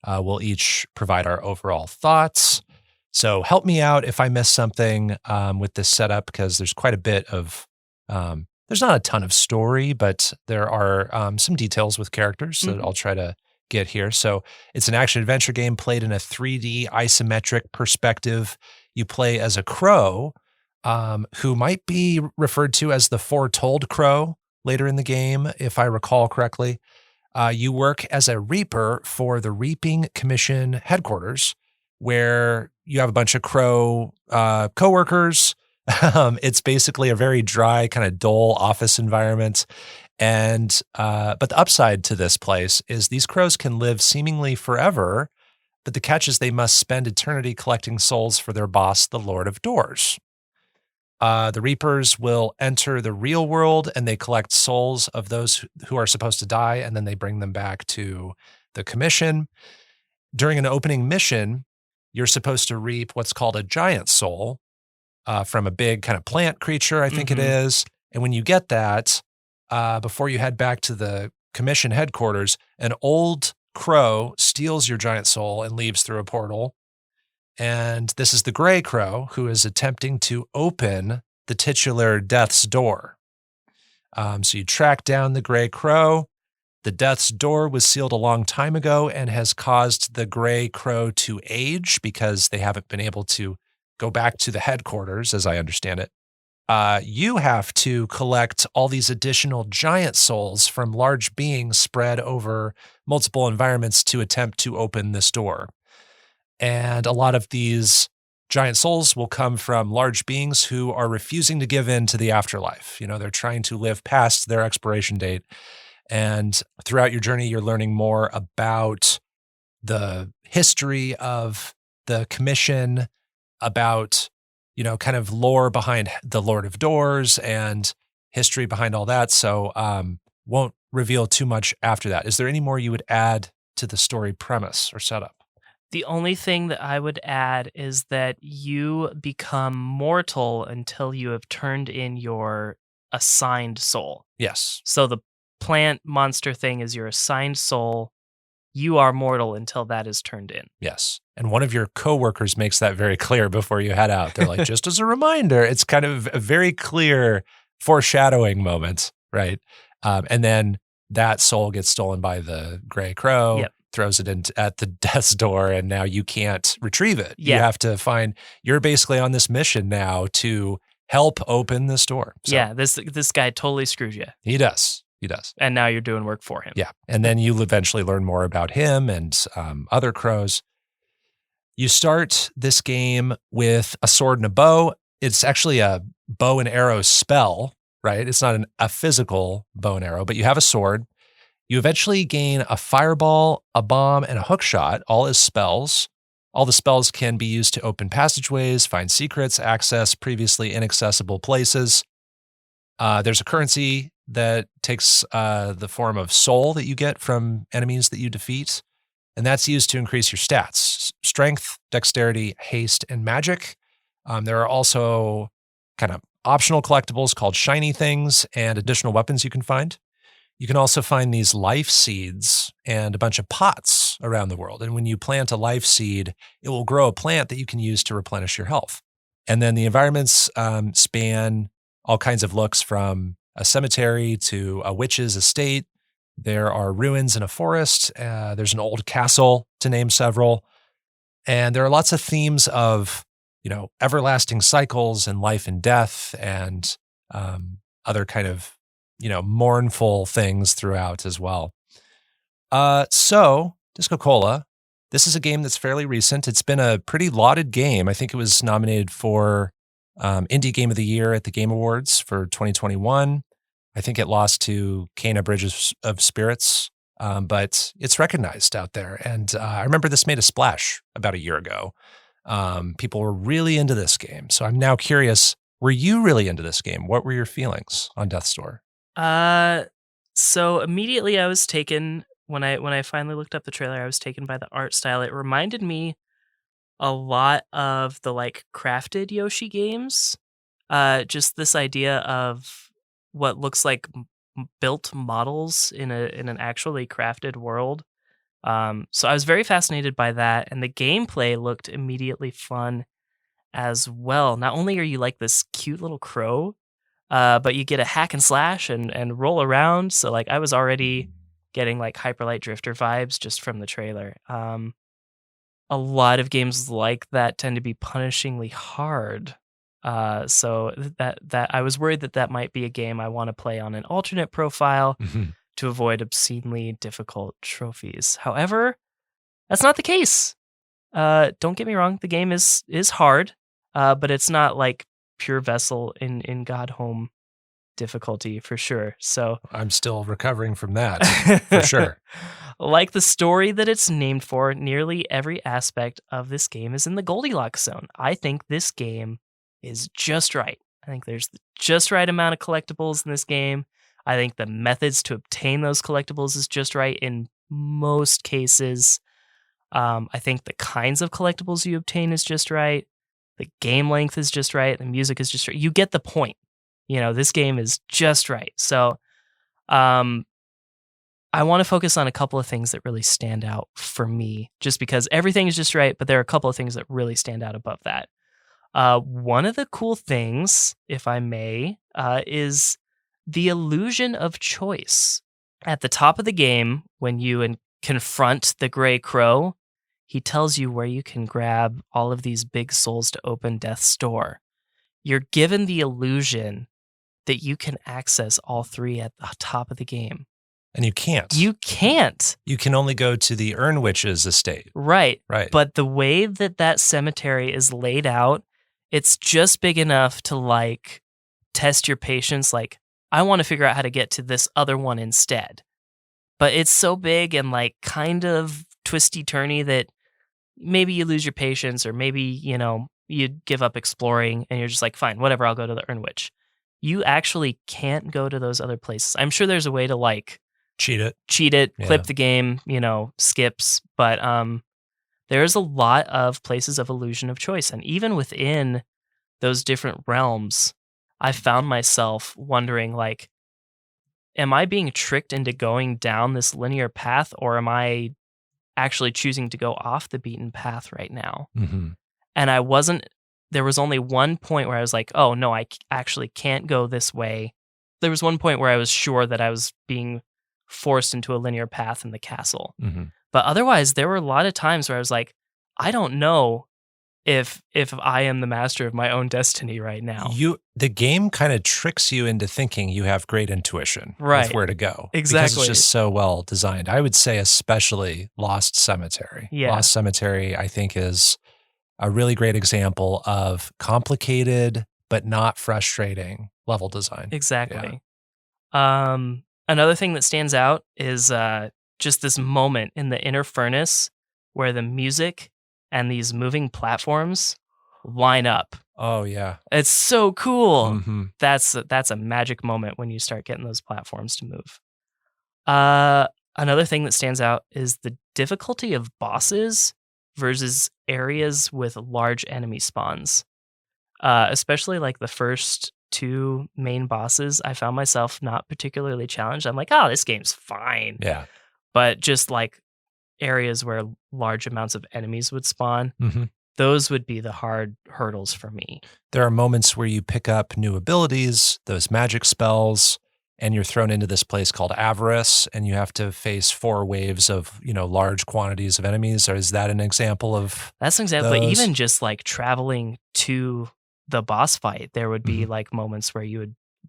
We'll each provide our overall thoughts. So help me out if I miss something with this setup, because there's quite a bit of, there's not a ton of story, but there are some details with characters that I'll try to get here. So it's an action-adventure game played in a 3D isometric perspective. You play as a crow, who might be referred to as the Foretold Crow later in the game, if I recall correctly. You work as a reaper for the Reaping Commission headquarters, where you have a bunch of crow coworkers. It's basically a very dry, kind of dull office environment. And but the upside to this place is these crows can live seemingly forever, but the catch is they must spend eternity collecting souls for their boss, the Lord of Doors. The Reapers will enter the real world, and they collect souls of those who are supposed to die, and then they bring them back to the commission. During an opening mission, you're supposed to reap what's called a giant soul, from a big kind of plant creature, I think it is. And when you get that, before you head back to the commission headquarters, an old crow steals your giant soul and leaves through a portal. And this is the gray crow who is attempting to open the titular death's door. So you track down the gray crow. The death's door was sealed a long time ago and has caused the gray crow to age because they haven't been able to go back to the headquarters, as I understand it. You have to collect all these additional giant souls from large beings spread over multiple environments to attempt to open this door. And a lot of these giant souls will come from large beings who are refusing to give in to the afterlife. They're trying to live past their expiration date. And throughout your journey, you're learning more about the history of the commission, about, kind of lore behind the Lord of Doors and history behind all that. So won't reveal too much after that. Is there any more you would add to the story premise or setup? The only thing that I would add is that you become mortal until you have turned in your assigned soul. Yes. So the plant monster thing is your assigned soul. You are mortal until that is turned in. Yes. And one of your coworkers makes that very clear before you head out. They're like, just as a reminder, it's kind of a very clear foreshadowing moment, right? And then that soul gets stolen by the gray crow. Yep. Throws it at the death's door, and now you can't retrieve it. Yeah. You have to you're basically on this mission now to help open this door. So Yeah, this guy totally screws you. He does. And now you're doing work for him. Yeah. And then you'll eventually learn more about him and other crows. You start this game with a sword and a bow. It's actually a bow and arrow spell, right? It's not a physical bow and arrow, but you have a sword. You eventually gain a fireball, a bomb, and a hook shot, all as spells. All the spells can be used to open passageways, find secrets, access previously inaccessible places. There's a currency that takes the form of soul that you get from enemies that you defeat, and that's used to increase your stats: strength, dexterity, haste, and magic. There are also kind of optional collectibles called shiny things and additional weapons you can find. You can also find these life seeds and a bunch of pots around the world. And when you plant a life seed, it will grow a plant that you can use to replenish your health. And then the environments span all kinds of looks, from a cemetery to a witch's estate. There are ruins in a forest. There's an old castle, to name several. And there are lots of themes of, everlasting cycles and life and death and other kind of mournful things throughout as well. So DiscoCola, this is a game that's fairly recent. It's been a pretty lauded game. I think it was nominated for Indie Game of the Year at the Game Awards for 2021. I think it lost to Kena Bridge of Spirits, but it's recognized out there. And I remember this made a splash about a year ago. People were really into this game. So I'm now curious, were you really into this game? What were your feelings on Death's Door? So immediately I was taken, when I finally looked up the trailer, I was taken by the art style. It reminded me a lot of the crafted Yoshi games. Just this idea of what looks like built models in an actually crafted world. So I was very fascinated by that, and the gameplay looked immediately fun as well. Not only are you like this cute little crow, but you get a hack and slash and roll around. So I was already getting Hyper Light Drifter vibes just from the trailer. A lot of games like that tend to be punishingly hard. So that I was worried that might be a game I want to play on an alternate profile to avoid obscenely difficult trophies. However, that's not the case. Don't get me wrong, the game is hard, but it's not like pure vessel in God Home difficulty for sure. So I'm still recovering from that for sure. Like the story that it's named for, nearly every aspect of this game is in the Goldilocks zone. I think this game is just right. I think there's the just right amount of collectibles in this game. I think the methods to obtain those collectibles is just right in most cases. I think the kinds of collectibles you obtain is just right. The game length is just right. The music is just right. You get the point. This game is just right. So I want to focus on a couple of things that really stand out for me, just because everything is just right, but there are a couple of things that really stand out above that. One of the cool things, if I may, is the illusion of choice. At the top of the game, when you confront the Gray Crow, he tells you where you can grab all of these big souls to open Death's Door. You're given the illusion that you can access all three at the top of the game. And you can't. You can't. You can only go to the Urn Witch's estate. Right. Right. But the way that cemetery is laid out, it's just big enough to test your patience. I want to figure out how to get to this other one instead. But it's so big and kind of twisty-turny that maybe you lose your patience, or maybe, you give up exploring and you're just fine, whatever, I'll go to the Urn Witch. You actually can't go to those other places. I'm sure there's a way to cheat it, Yeah. clip the game, skips. But there's a lot of places of illusion of choice. And even within those different realms, I found myself wondering, am I being tricked into going down this linear path, or am I actually choosing to go off the beaten path right now? Mm-hmm. And there was only one point where I was like, oh no, I actually can't go this way. There was one point where I was sure that I was being forced into a linear path in the castle. Mm-hmm. But otherwise, there were a lot of times where I was like, I don't know if I am the master of my own destiny right now. The game kind of tricks you into thinking you have great intuition Right. with where to go. Exactly. Because it's just so well designed. I would say especially Lost Cemetery. Yeah. Lost Cemetery, I think, is a really great example of complicated but not frustrating level design. Exactly. Another thing that stands out is just this moment in the inner furnace where the music and these moving platforms line up. Oh, yeah. It's so cool. Mm-hmm. That's a magic moment when you start getting those platforms to move. Another thing that stands out is the difficulty of bosses versus areas with large enemy spawns. Especially the first two main bosses, I found myself not particularly challenged. I'm like, oh, this game's fine. Yeah. But just areas where large amounts of enemies would spawn, Mm-hmm. those would be the hard hurdles for me. There are moments where you pick up new abilities, those magic spells, and you're thrown into this place called Avarice, and you have to face 4 waves of, large quantities of enemies. Or is that an example of That's an example. But those? even just traveling to the boss fight, there would be Mm-hmm. moments where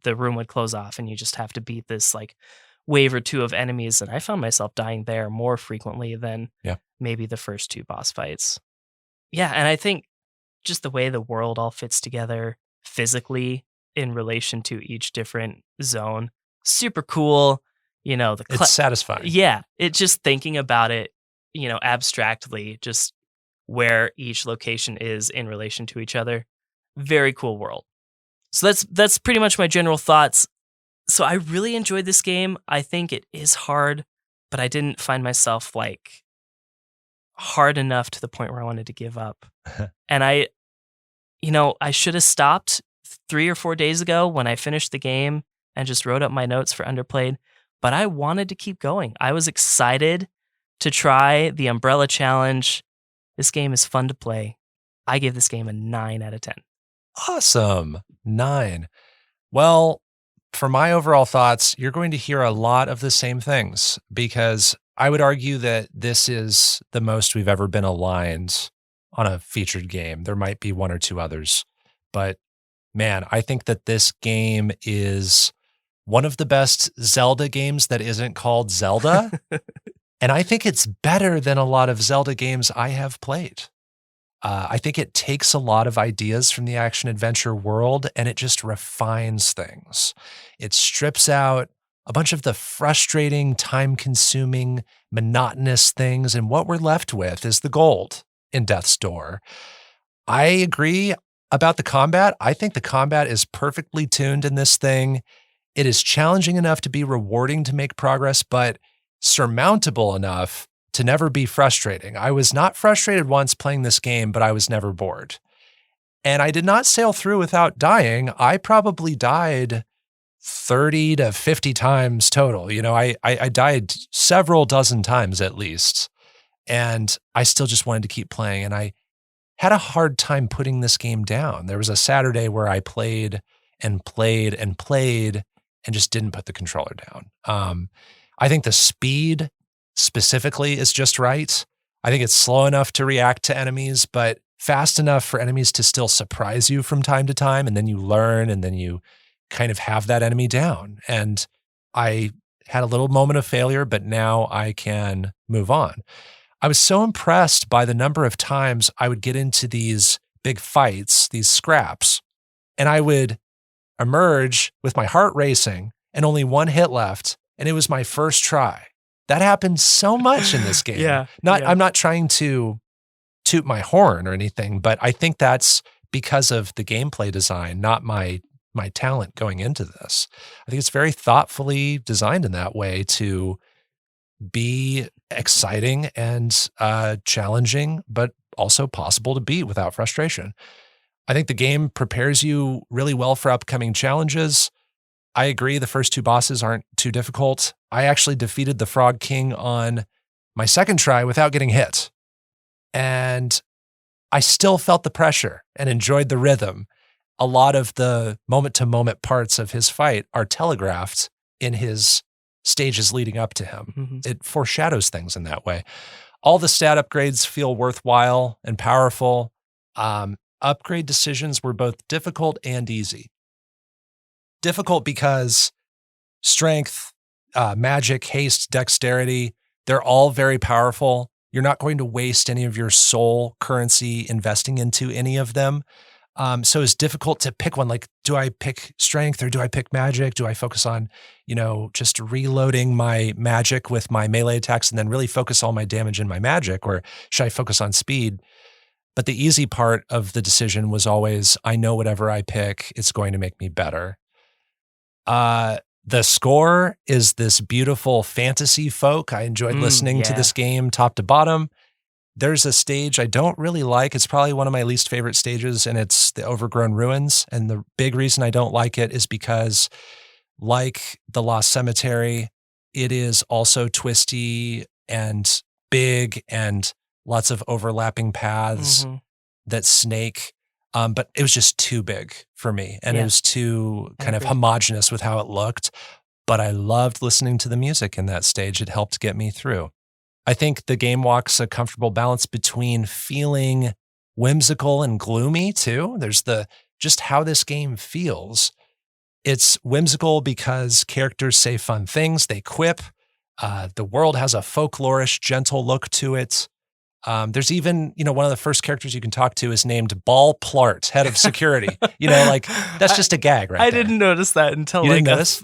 the room would close off and you just have to beat this wave or two of enemies. And I found myself dying there more frequently than maybe the first 2 boss fights. Yeah, and I think just the way the world all fits together physically in relation to each different zone, super cool. It's satisfying. Yeah, it just thinking about it, abstractly, just where each location is in relation to each other. Very cool world. So that's pretty much my general thoughts. So I really enjoyed this game. I think it is hard, but I didn't find myself hard enough to the point where I wanted to give up. And I should have stopped 3 or 4 days ago when I finished the game and just wrote up my notes for Underplayed, but I wanted to keep going. I was excited to try the Umbrella Challenge. This game is fun to play. I give this game a 9 out of 10. Awesome. 9. Well, for my overall thoughts, you're going to hear a lot of the same things, because I would argue that this is the most we've ever been aligned on a featured game. There might be 1 or 2 others, but man, I think that this game is one of the best Zelda games that isn't called Zelda. And I think it's better than a lot of Zelda games I have played. I think it takes a lot of ideas from the action-adventure world and it just refines things. It strips out a bunch of the frustrating, time-consuming, monotonous things, and what we're left with is the gold in Death's Door. I agree about the combat. I think the combat is perfectly tuned in this thing. It is challenging enough to be rewarding to make progress, but surmountable enough to never be frustrating. I was not frustrated once playing this game, but I was never bored. And I did not sail through without dying. I probably died 30 to 50 times total. You know, I died several dozen times at least. And I still just wanted to keep playing. And I had a hard time putting this game down. There was a Saturday where I played and played and played and just didn't put the controller down. I think the speed specifically is just right. I think it's slow enough to react to enemies, but fast enough for enemies to still surprise you from time to time. And then you learn and then you kind of have that enemy down. And I had a little moment of failure, but now I can move on. I was so impressed by the number of times I would get into these big fights, these scraps, and I would emerge with my heart racing and only one hit left, and it was my first try. That happened so much in this game. Yeah. I'm not trying to toot my horn or anything, but I think that's because of the gameplay design, not my talent going into this. I think it's very thoughtfully designed in that way to be exciting and challenging, but also possible to beat without frustration. I think the game prepares you really well for upcoming challenges. I agree the first two bosses aren't too difficult. I actually defeated the Frog King on my second try without getting hit. And I still felt the pressure and enjoyed the rhythm. A lot of the moment-to-moment parts of his fight are telegraphed in his stages leading up to him. Mm-hmm. It foreshadows things in that way. All the stat upgrades feel worthwhile and powerful. Upgrade decisions were both difficult and easy. Difficult because strength, magic, haste, dexterity, they're all very powerful. You're not going to waste any of your soul currency investing into any of them. So it's difficult to pick one. Like, do I pick strength or do I pick magic? Do I focus on, just reloading my magic with my melee attacks and then really focus all my damage in my magic? Or should I focus on speed? But the easy part of the decision was always, I know whatever I pick, it's going to make me better. The score is this beautiful fantasy folk. I enjoyed listening to this game top to bottom. There's a stage I don't really like. It's probably one of my least favorite stages, and it's the Overgrown Ruins. And the big reason I don't like it is because, like the Lost Cemetery, it is also twisty and big and lots of overlapping paths that snake. But it was just too big for me, and it was too kind of homogenous with how it looked. But I loved listening to the music in that stage. It helped get me through. I think the game walks a comfortable balance between feeling whimsical and gloomy too. There's just how this game feels. It's whimsical because characters say fun things. They quip. The world has a folklorish, gentle look to it. There's even, one of the first characters you can talk to is named Ball Plart, head of security. That's just a gag right I there. didn't notice that until You didn't notice?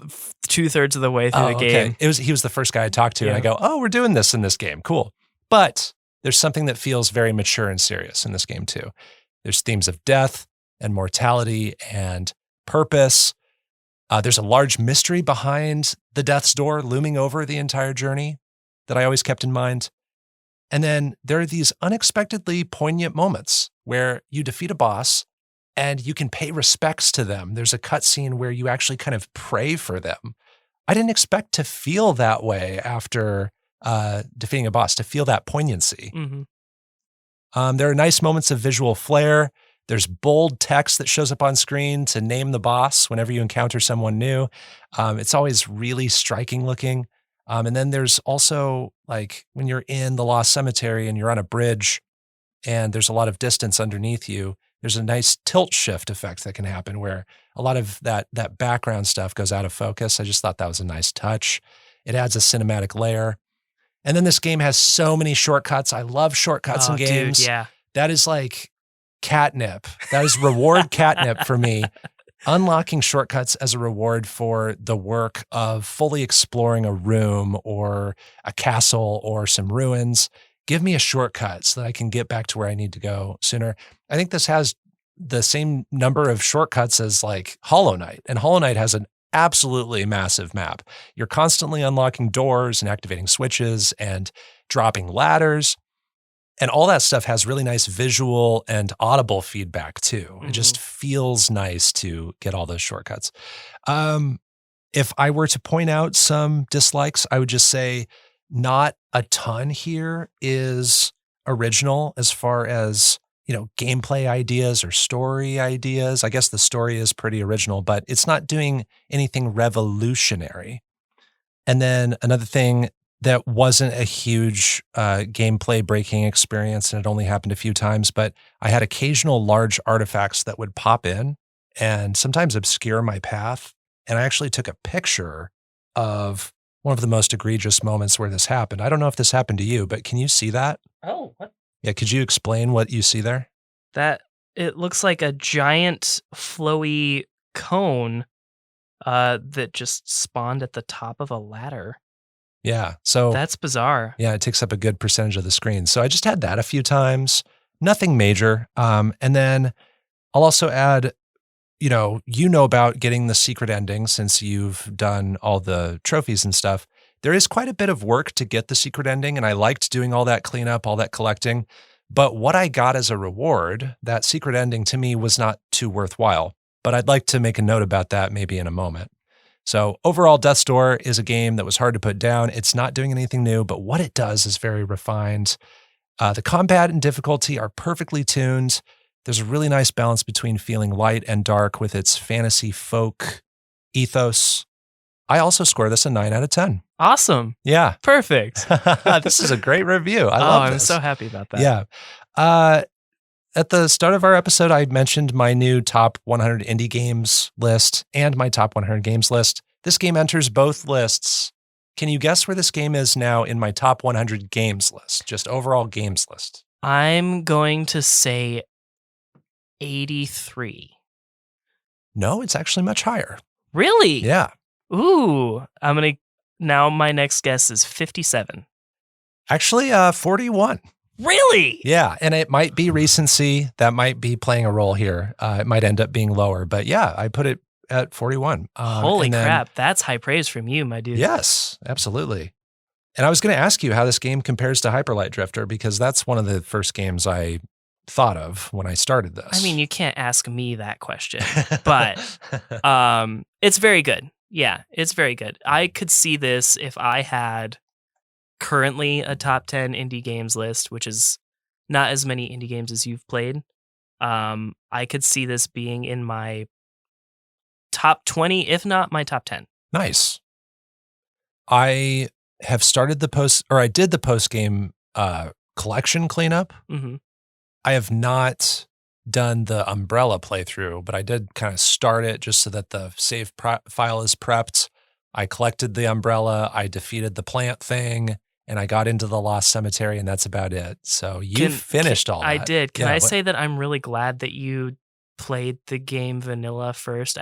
2/3 of the way through the game. Okay. He was the first guy I talked to, and I go, oh, we're doing this in this game. Cool. But there's something that feels very mature and serious in this game too. There's themes of death and mortality and purpose. There's a large mystery behind the death's door looming over the entire journey that I always kept in mind. And then there are these unexpectedly poignant moments where you defeat a boss and you can pay respects to them. There's a cutscene where you actually kind of pray for them. I didn't expect to feel that way after defeating a boss, to feel that poignancy. There are nice moments of visual flair. There's bold text that shows up on screen to name the boss whenever you encounter someone new. It's always really striking looking. And then there's also, like, when you're in the Lost Cemetery and you're on a bridge and there's a lot of distance underneath you, there's a nice tilt shift effect that can happen where a lot of that background stuff goes out of focus. I just thought that was a nice touch. It adds a cinematic layer. And then this game has so many shortcuts. I love shortcuts in games. Dude, yeah. That is like catnip. That is reward catnip for me. Unlocking shortcuts as a reward for the work of fully exploring a room or a castle or some ruins. Give me a shortcut so that I can get back to where I need to go sooner. I think this has the same number of shortcuts as like Hollow Knight, and Hollow Knight has an absolutely massive map. You're constantly unlocking doors and activating switches and dropping ladders. And all that stuff has really nice visual and audible feedback too. It just feels nice to get all those shortcuts. If I were to point out some dislikes, I would just say not a ton here is original as far as, gameplay ideas or story ideas. I guess the story is pretty original, but it's not doing anything revolutionary. And then another thing that wasn't a huge gameplay breaking experience, and it only happened a few times, but I had occasional large artifacts that would pop in and sometimes obscure my path. And I actually took a picture of one of the most egregious moments where this happened. I don't know if this happened to you, but can you see that? Oh, what? Yeah, could you explain what you see there? That it looks like a giant flowy cone that just spawned at the top of a ladder. Yeah, so That's bizarre. yeah, it takes up a good percentage of the screen. So I just had that a few times, nothing major. And then I'll also add, you know about getting the secret ending since you've done all the trophies and stuff. There is quite a bit of work to get the secret ending, and I liked doing all that cleanup, all that collecting. But what I got as a reward, that secret ending to me was not too worthwhile. But I'd like to make a note about that maybe in a moment. So overall, Death's Door is a game that was hard to put down. It's not doing anything new, but what it does is very refined. The combat and difficulty are perfectly tuned. There's a really nice balance between feeling light and dark with its fantasy folk ethos. I also score this a 9 out of 10. Awesome. Yeah. Perfect. This is a great review. I love I'm this. so happy about that. Yeah. At the start of our episode, I mentioned my new top 100 indie games list and my top 100 games list. This game enters both lists. Can you guess where this game is now in my top 100 games list? Just overall games list. I'm going to say 83. No, it's actually much higher. Really? Yeah. Ooh. Now my next guess is 57. Actually, 41. Really? Yeah, and it might be recency. That might be playing a role here. It might end up being lower, but yeah, I put it at 41. Holy crap. That's high praise from you, my dude. Yes, absolutely. And I was going to ask you how this game compares to Hyper Light Drifter, because that's one of the first games I thought of when I started this. I mean, you can't ask me that question, but it's very good. Yeah, it's very good. I could see this if I had currently a top 10 indie games list, which is not as many indie games as you've played. I could see this being in my top 20, if not my top 10. Nice. I have started I did the post-game collection cleanup. Mm-hmm. I have not done the Umbrella playthrough, but I did kind of start it just so that the save file is prepped. I collected the Umbrella, I defeated the plant thing, and I got into the Lost Cemetery, and that's about it. So you finished all that. I did. Can I say that I'm really glad that you played the game vanilla first?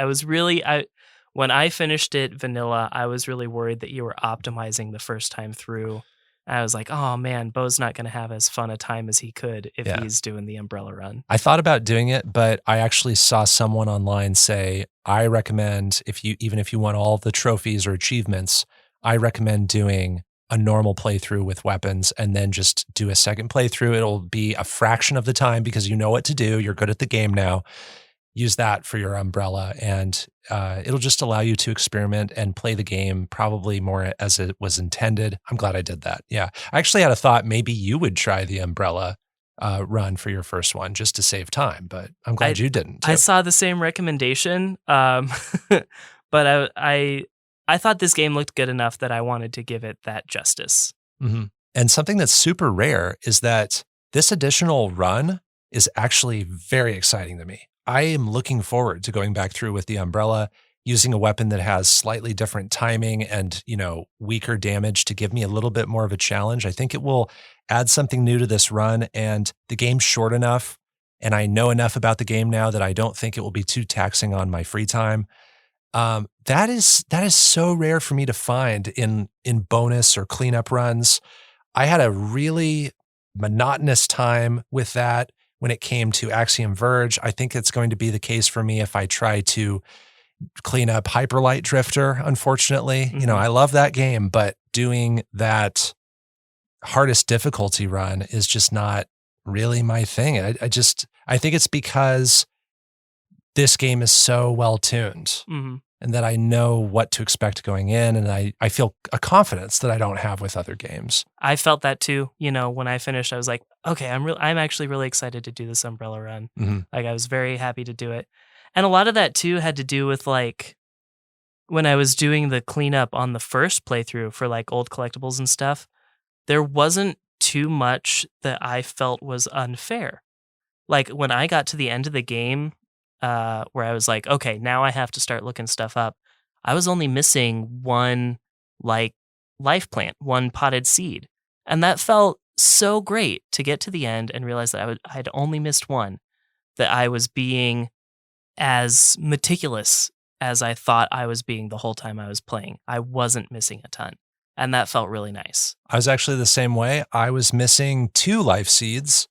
When I finished it vanilla, I was really worried that you were optimizing the first time through. I was like, oh man, Bo's not going to have as fun a time as he could if he's doing the Umbrella run. I thought about doing it, but I actually saw someone online say, I recommend even if you want all the trophies or achievements, I recommend doing a normal playthrough with weapons and then just do a second playthrough. It'll be a fraction of the time because you know what to do. You're good at the game now. Use that for your Umbrella, and it'll just allow you to experiment and play the game probably more as it was intended. I'm glad I did that. Yeah. I actually had a thought maybe you would try the Umbrella run for your first one just to save time, but I'm glad you didn't. Too. I saw the same recommendation, but I thought this game looked good enough that I wanted to give it that justice. Mm-hmm. And something that's super rare is that this additional run is actually very exciting to me. I am looking forward to going back through with the Umbrella, using a weapon that has slightly different timing and, weaker damage to give me a little bit more of a challenge. I think it will add something new to this run, and the game's short enough, and I know enough about the game now that I don't think it will be too taxing on my free time. That is so rare for me to find in bonus or cleanup runs. I had a really monotonous time with that when it came to Axiom Verge. I think it's going to be the case for me if I try to clean up Hyper Light Drifter, unfortunately. Mm-hmm. I love that game, but doing that hardest difficulty run is just not really my thing. I think it's because this game is so well tuned Mm-hmm. and that I know what to expect going in, and I feel a confidence that I don't have with other games. I felt that too. When I finished, I was like, okay, I'm actually really excited to do this umbrella run. Mm-hmm. Like I was very happy to do it. And a lot of that too had to do with like when I was doing the cleanup on the first playthrough for like old collectibles and stuff, there wasn't too much that I felt was unfair. Like when I got to the end of the game, where I was like, okay, now I have to start looking stuff up. I was only missing one like life plant, one potted seed. And that felt so great to get to the end and realize that I'd only missed one, that I was being as meticulous as I thought I was being the whole time I was playing. I wasn't missing a ton. And that felt really nice. I was actually the same way. I was missing 2 life seeds,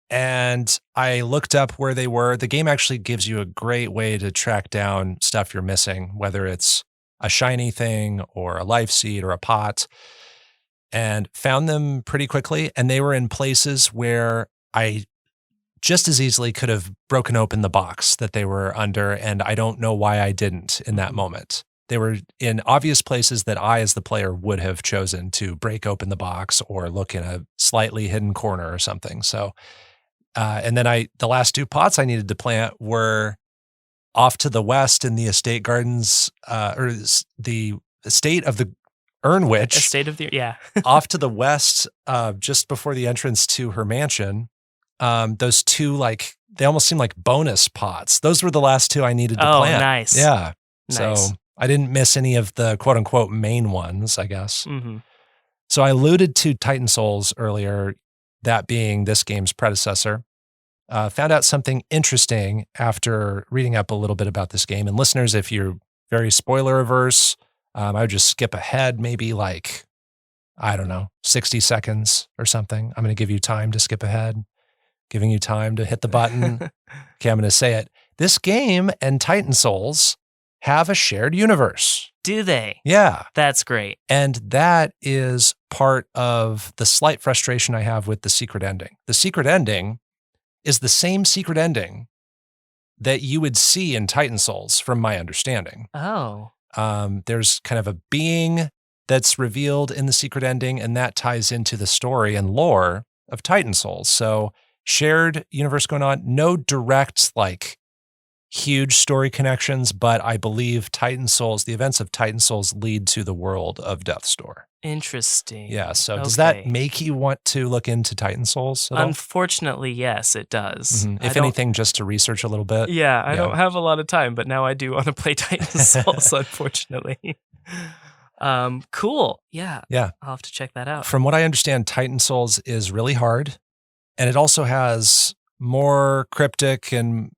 and I looked up where they were. The game actually gives you a great way to track down stuff you're missing, whether it's a shiny thing or a life seed or a pot, and found them pretty quickly. And they were in places where I just as easily could have broken open the box that they were under, and I don't know why I didn't in that moment. They were in obvious places that I, as the player, would have chosen to break open the box or look in a slightly hidden corner or something. So, and then the last 2 pots I needed to plant were off to the west in the estate gardens, or the estate of the Ernwich. Estate of the, yeah. Off to the west, just before the entrance to her mansion. Those 2, like, they almost seem like bonus pots. Those were the last 2 I needed to plant. Oh, nice. Yeah. Nice. So I didn't miss any of the quote unquote main ones, I guess. Mm-hmm. So I alluded to Titan Souls earlier, that being this game's predecessor. Found out something interesting after reading up a little bit about this game. And listeners, if you're very spoiler averse, I would just skip ahead, maybe like, I don't know, 60 seconds or something. I'm going to give you time to skip ahead, giving you time to hit the button. Okay, I'm going to say it. This game and Titan Souls have a shared universe. Do they? Yeah. That's great. And that is part of the slight frustration I have with the secret ending. The secret ending is the same secret ending that you would see in Titan Souls, from my understanding. Oh. There's kind of a being that's revealed in the secret ending, and that ties into the story and lore of Titan Souls. So shared universe going on, no direct, like, huge story connections, but I believe Titan Souls, the events of Titan Souls lead to the world of Death's Door. Interesting. Yeah, so Okay. does that make you want to look into Titan Souls at all? Unfortunately, yes, it does. If anything, just to research a little bit. Yeah, I don't have a lot of time, but now I do want to play Titan Souls, unfortunately. Cool. Yeah. Yeah. I'll have to check that out. From what I understand, Titan Souls is really hard, and it also has more cryptic and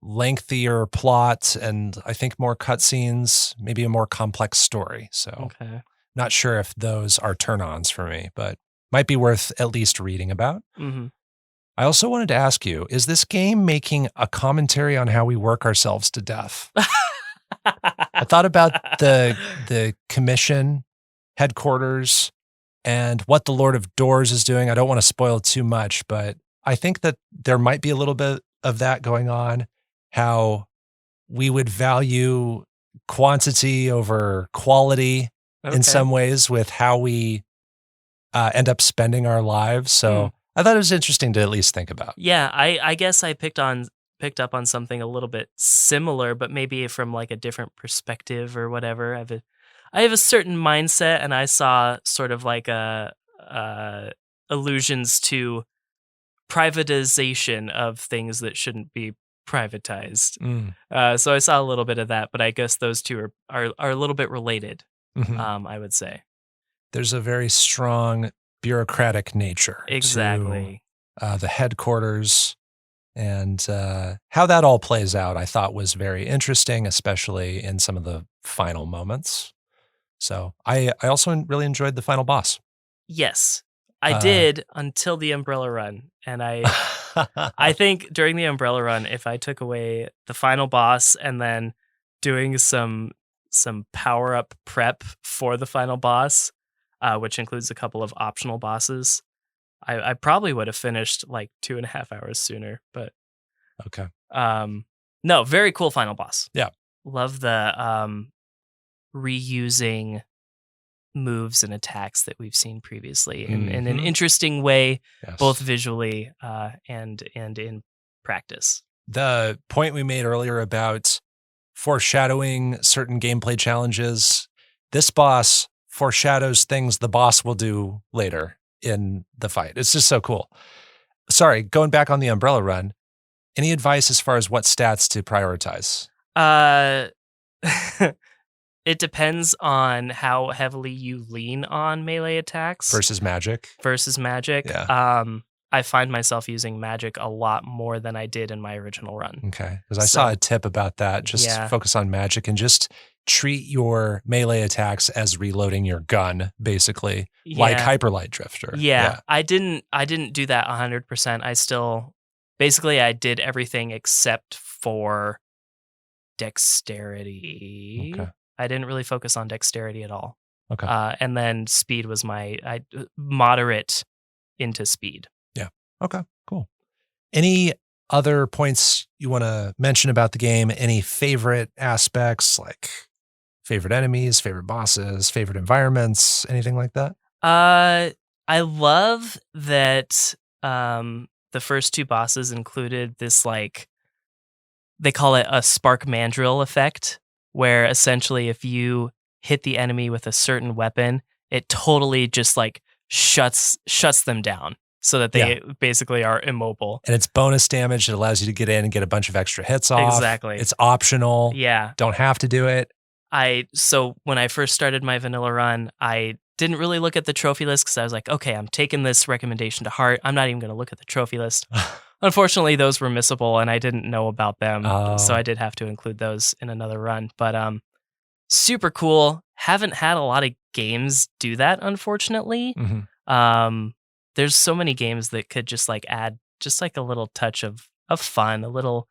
lengthier plot, and I think more cutscenes, maybe a more complex story. So Okay. not sure if those are turn-ons for me, but might be worth at least reading about. Mm-hmm. I also wanted to ask you, is this game making a commentary on how we work ourselves to death? I thought about the commission headquarters and what the Lord of Doors is doing. I don't want to spoil too much, but I think that there might be a little bit of that going on, how we would value quantity over quality in some ways with how we end up spending our lives. So I thought it was interesting to at least think about. Yeah, I guess I picked up on something a little bit similar, but maybe from like a different perspective or whatever. I have a certain mindset, and I saw sort of like allusions to privatization of things that shouldn't be privatized. So I saw a little bit of that, but I guess those two are a little bit related. Mhm. I would say. There's a very strong bureaucratic nature Exactly. to the headquarters, and how that all plays out, I thought was very interesting, especially in some of the final moments. So I also really enjoyed the final boss. Yes, I did until the Umbrella Run, and I think during the Umbrella Run, if I took away the final boss and then doing some power up prep for the final boss, which includes a couple of optional bosses. I probably would have finished like 2.5 hours sooner, but Okay. no, very cool final boss. Yeah. Love the reusing moves and attacks that we've seen previously in an Mhm. interesting way, Yes. both visually and in practice. The point we made earlier about foreshadowing certain gameplay challenges, this boss foreshadows things the boss will do later in the fight. It's just so cool. Sorry, going back on the umbrella run, any advice as far as what stats to prioritize? Uh, it depends on how heavily you lean on melee attacks Versus magic? versus magic. Yeah. I find myself using magic a lot more than I did in my original run. Okay. Because I saw So- a tip about that. Just Yeah. focus on magic and just treat your melee attacks as reloading your gun, basically, like Yeah. Hyperlight Drifter. Yeah, I didn't do that 100%. I still basically I did everything except for dexterity. Okay. I didn't really focus on dexterity at all. Okay. And then speed was my moderate into speed. Okay, cool. Any other points you want to mention about the game? Any favorite aspects, like favorite enemies, favorite bosses, favorite environments, anything like that? I love that the first two bosses included this like they call it a spark mandrill effect, where essentially if you hit the enemy with a certain weapon, it totally just like shuts them down so that they basically are immobile. And it's bonus damage. It allows you to get in and get a bunch of extra hits off. Exactly. It's optional. Yeah. Don't have to do it. So when I first started my vanilla run, I didn't really look at the trophy list because I was like, okay, I'm taking this recommendation to heart. I'm not even going to look at the trophy list. Unfortunately, those were missable and I didn't know about them. So Oh. I did have to include those in another run. But super cool. Haven't had a lot of games do that, unfortunately. Mhm. There's so many games that could just like add just like a little touch of fun, a little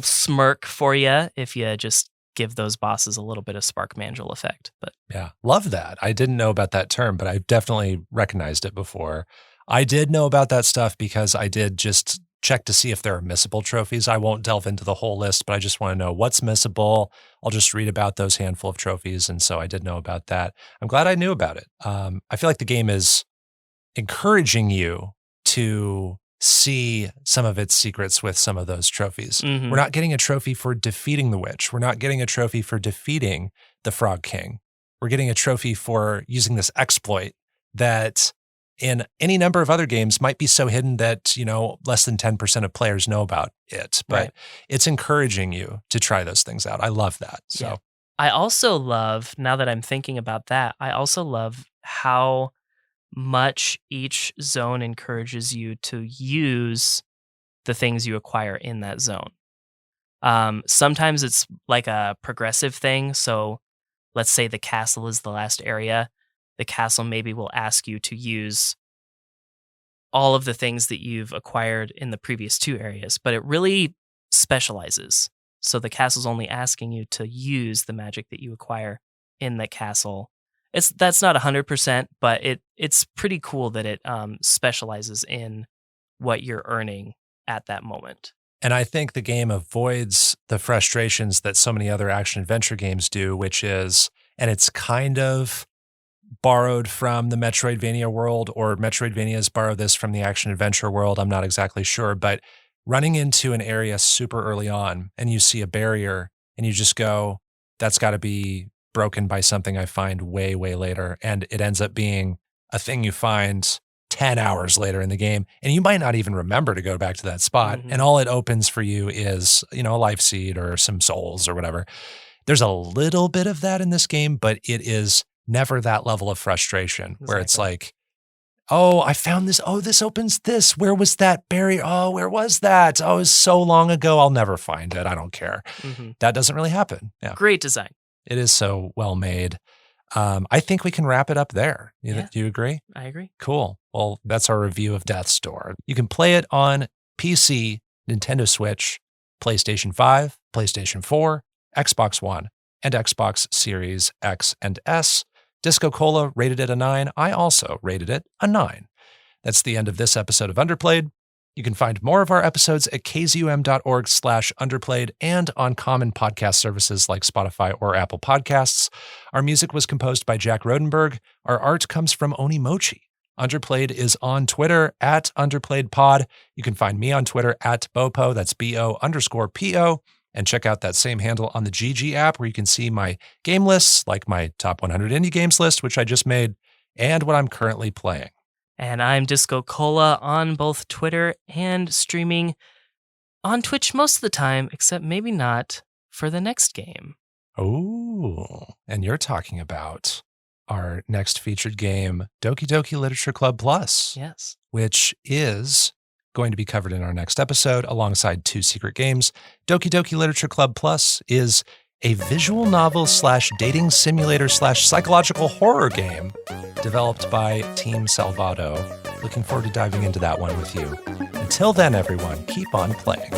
smirk for you if you just give those bosses a little bit of spark mandrill effect. But Yeah, love that. I didn't know about that term, but I definitely recognized it before. I did know about that stuff because I did just check to see if there are missable trophies. I won't delve into the whole list, but I just want to know what's missable. I'll just read about those handful of trophies. And so I did know about that. I'm glad I knew about it. I feel like the game is encouraging you to see some of its secrets with some of those trophies. Mhm. We're not getting a trophy for defeating the witch. We're not getting a trophy for defeating the Frog King. We're getting a trophy for using this exploit that in any number of other games might be so hidden that, less than 10% of players know about it. But Right. it's encouraging you to try those things out. I love that. So Yeah. I also love, now that I'm thinking about that, I also love how much each zone encourages you to use the things you acquire in that zone. Sometimes it's like a progressive thing. So let's say the castle is the last area. The castle maybe will ask you to use all of the things that you've acquired in the previous two areas, but it really specializes. So the castle's only asking you to use the magic that you acquire in the castle. That's not 100%, but it's pretty cool that it specializes in what you're earning at that moment. And I think the game avoids the frustrations that so many other action adventure games do, which is, and it's kind of borrowed from the Metroidvania world, or Metroidvania's borrowed this from the action adventure world. I'm not exactly sure, but running into an area super early on and you see a barrier and you just go, that's got to be broken by something I find way, way later. And it ends up being a thing you find 10 hours later in the game. And you might not even remember to go back to that spot. Mhm. And all it opens for you is, a life seed or some souls or whatever. There's a little bit of that in this game, but it is never that level of frustration where it's Exactly. like, oh, I found this. Oh, this opens this. Where was that barrier? Oh, where was that? Oh, it was so long ago. I'll never find it. I don't care. Mhm. That doesn't really happen. Yeah. Great design. It is so well made. I think we can wrap it up there. Yeah. Do you agree? I agree. Cool. Well, that's our review of Death's Door. You can play it on PC, Nintendo Switch, PlayStation 5, PlayStation 4, Xbox One, and Xbox Series X and S. DiscoCola rated it a 9. I also rated it a 9. That's the end of this episode of Underplayed. You can find more of our episodes at kzum.org/underplayed and on common podcast services like Spotify or Apple Podcasts. Our music was composed by Jack Rodenberg. Our art comes from Onimochi. Underplayed is on Twitter at underplayedpod. You can find me on Twitter at Bopo, that's BO_PO, and check out that same handle on the GG app where you can see my game lists, like my top 100 indie games list, which I just made, and what I'm currently playing. And I'm DiscoCola on both Twitter and streaming on Twitch most of the time, except maybe not for the next game. Oh, and you're talking about our next featured game, Doki Doki Literature Club Plus. Yes. Which is going to be covered in our next episode alongside 2 secret games. Doki Doki Literature Club Plus is a visual novel / dating simulator / psychological horror game developed by Team Salvato. Looking forward to diving into that one with you. Until then, everyone, keep on playing.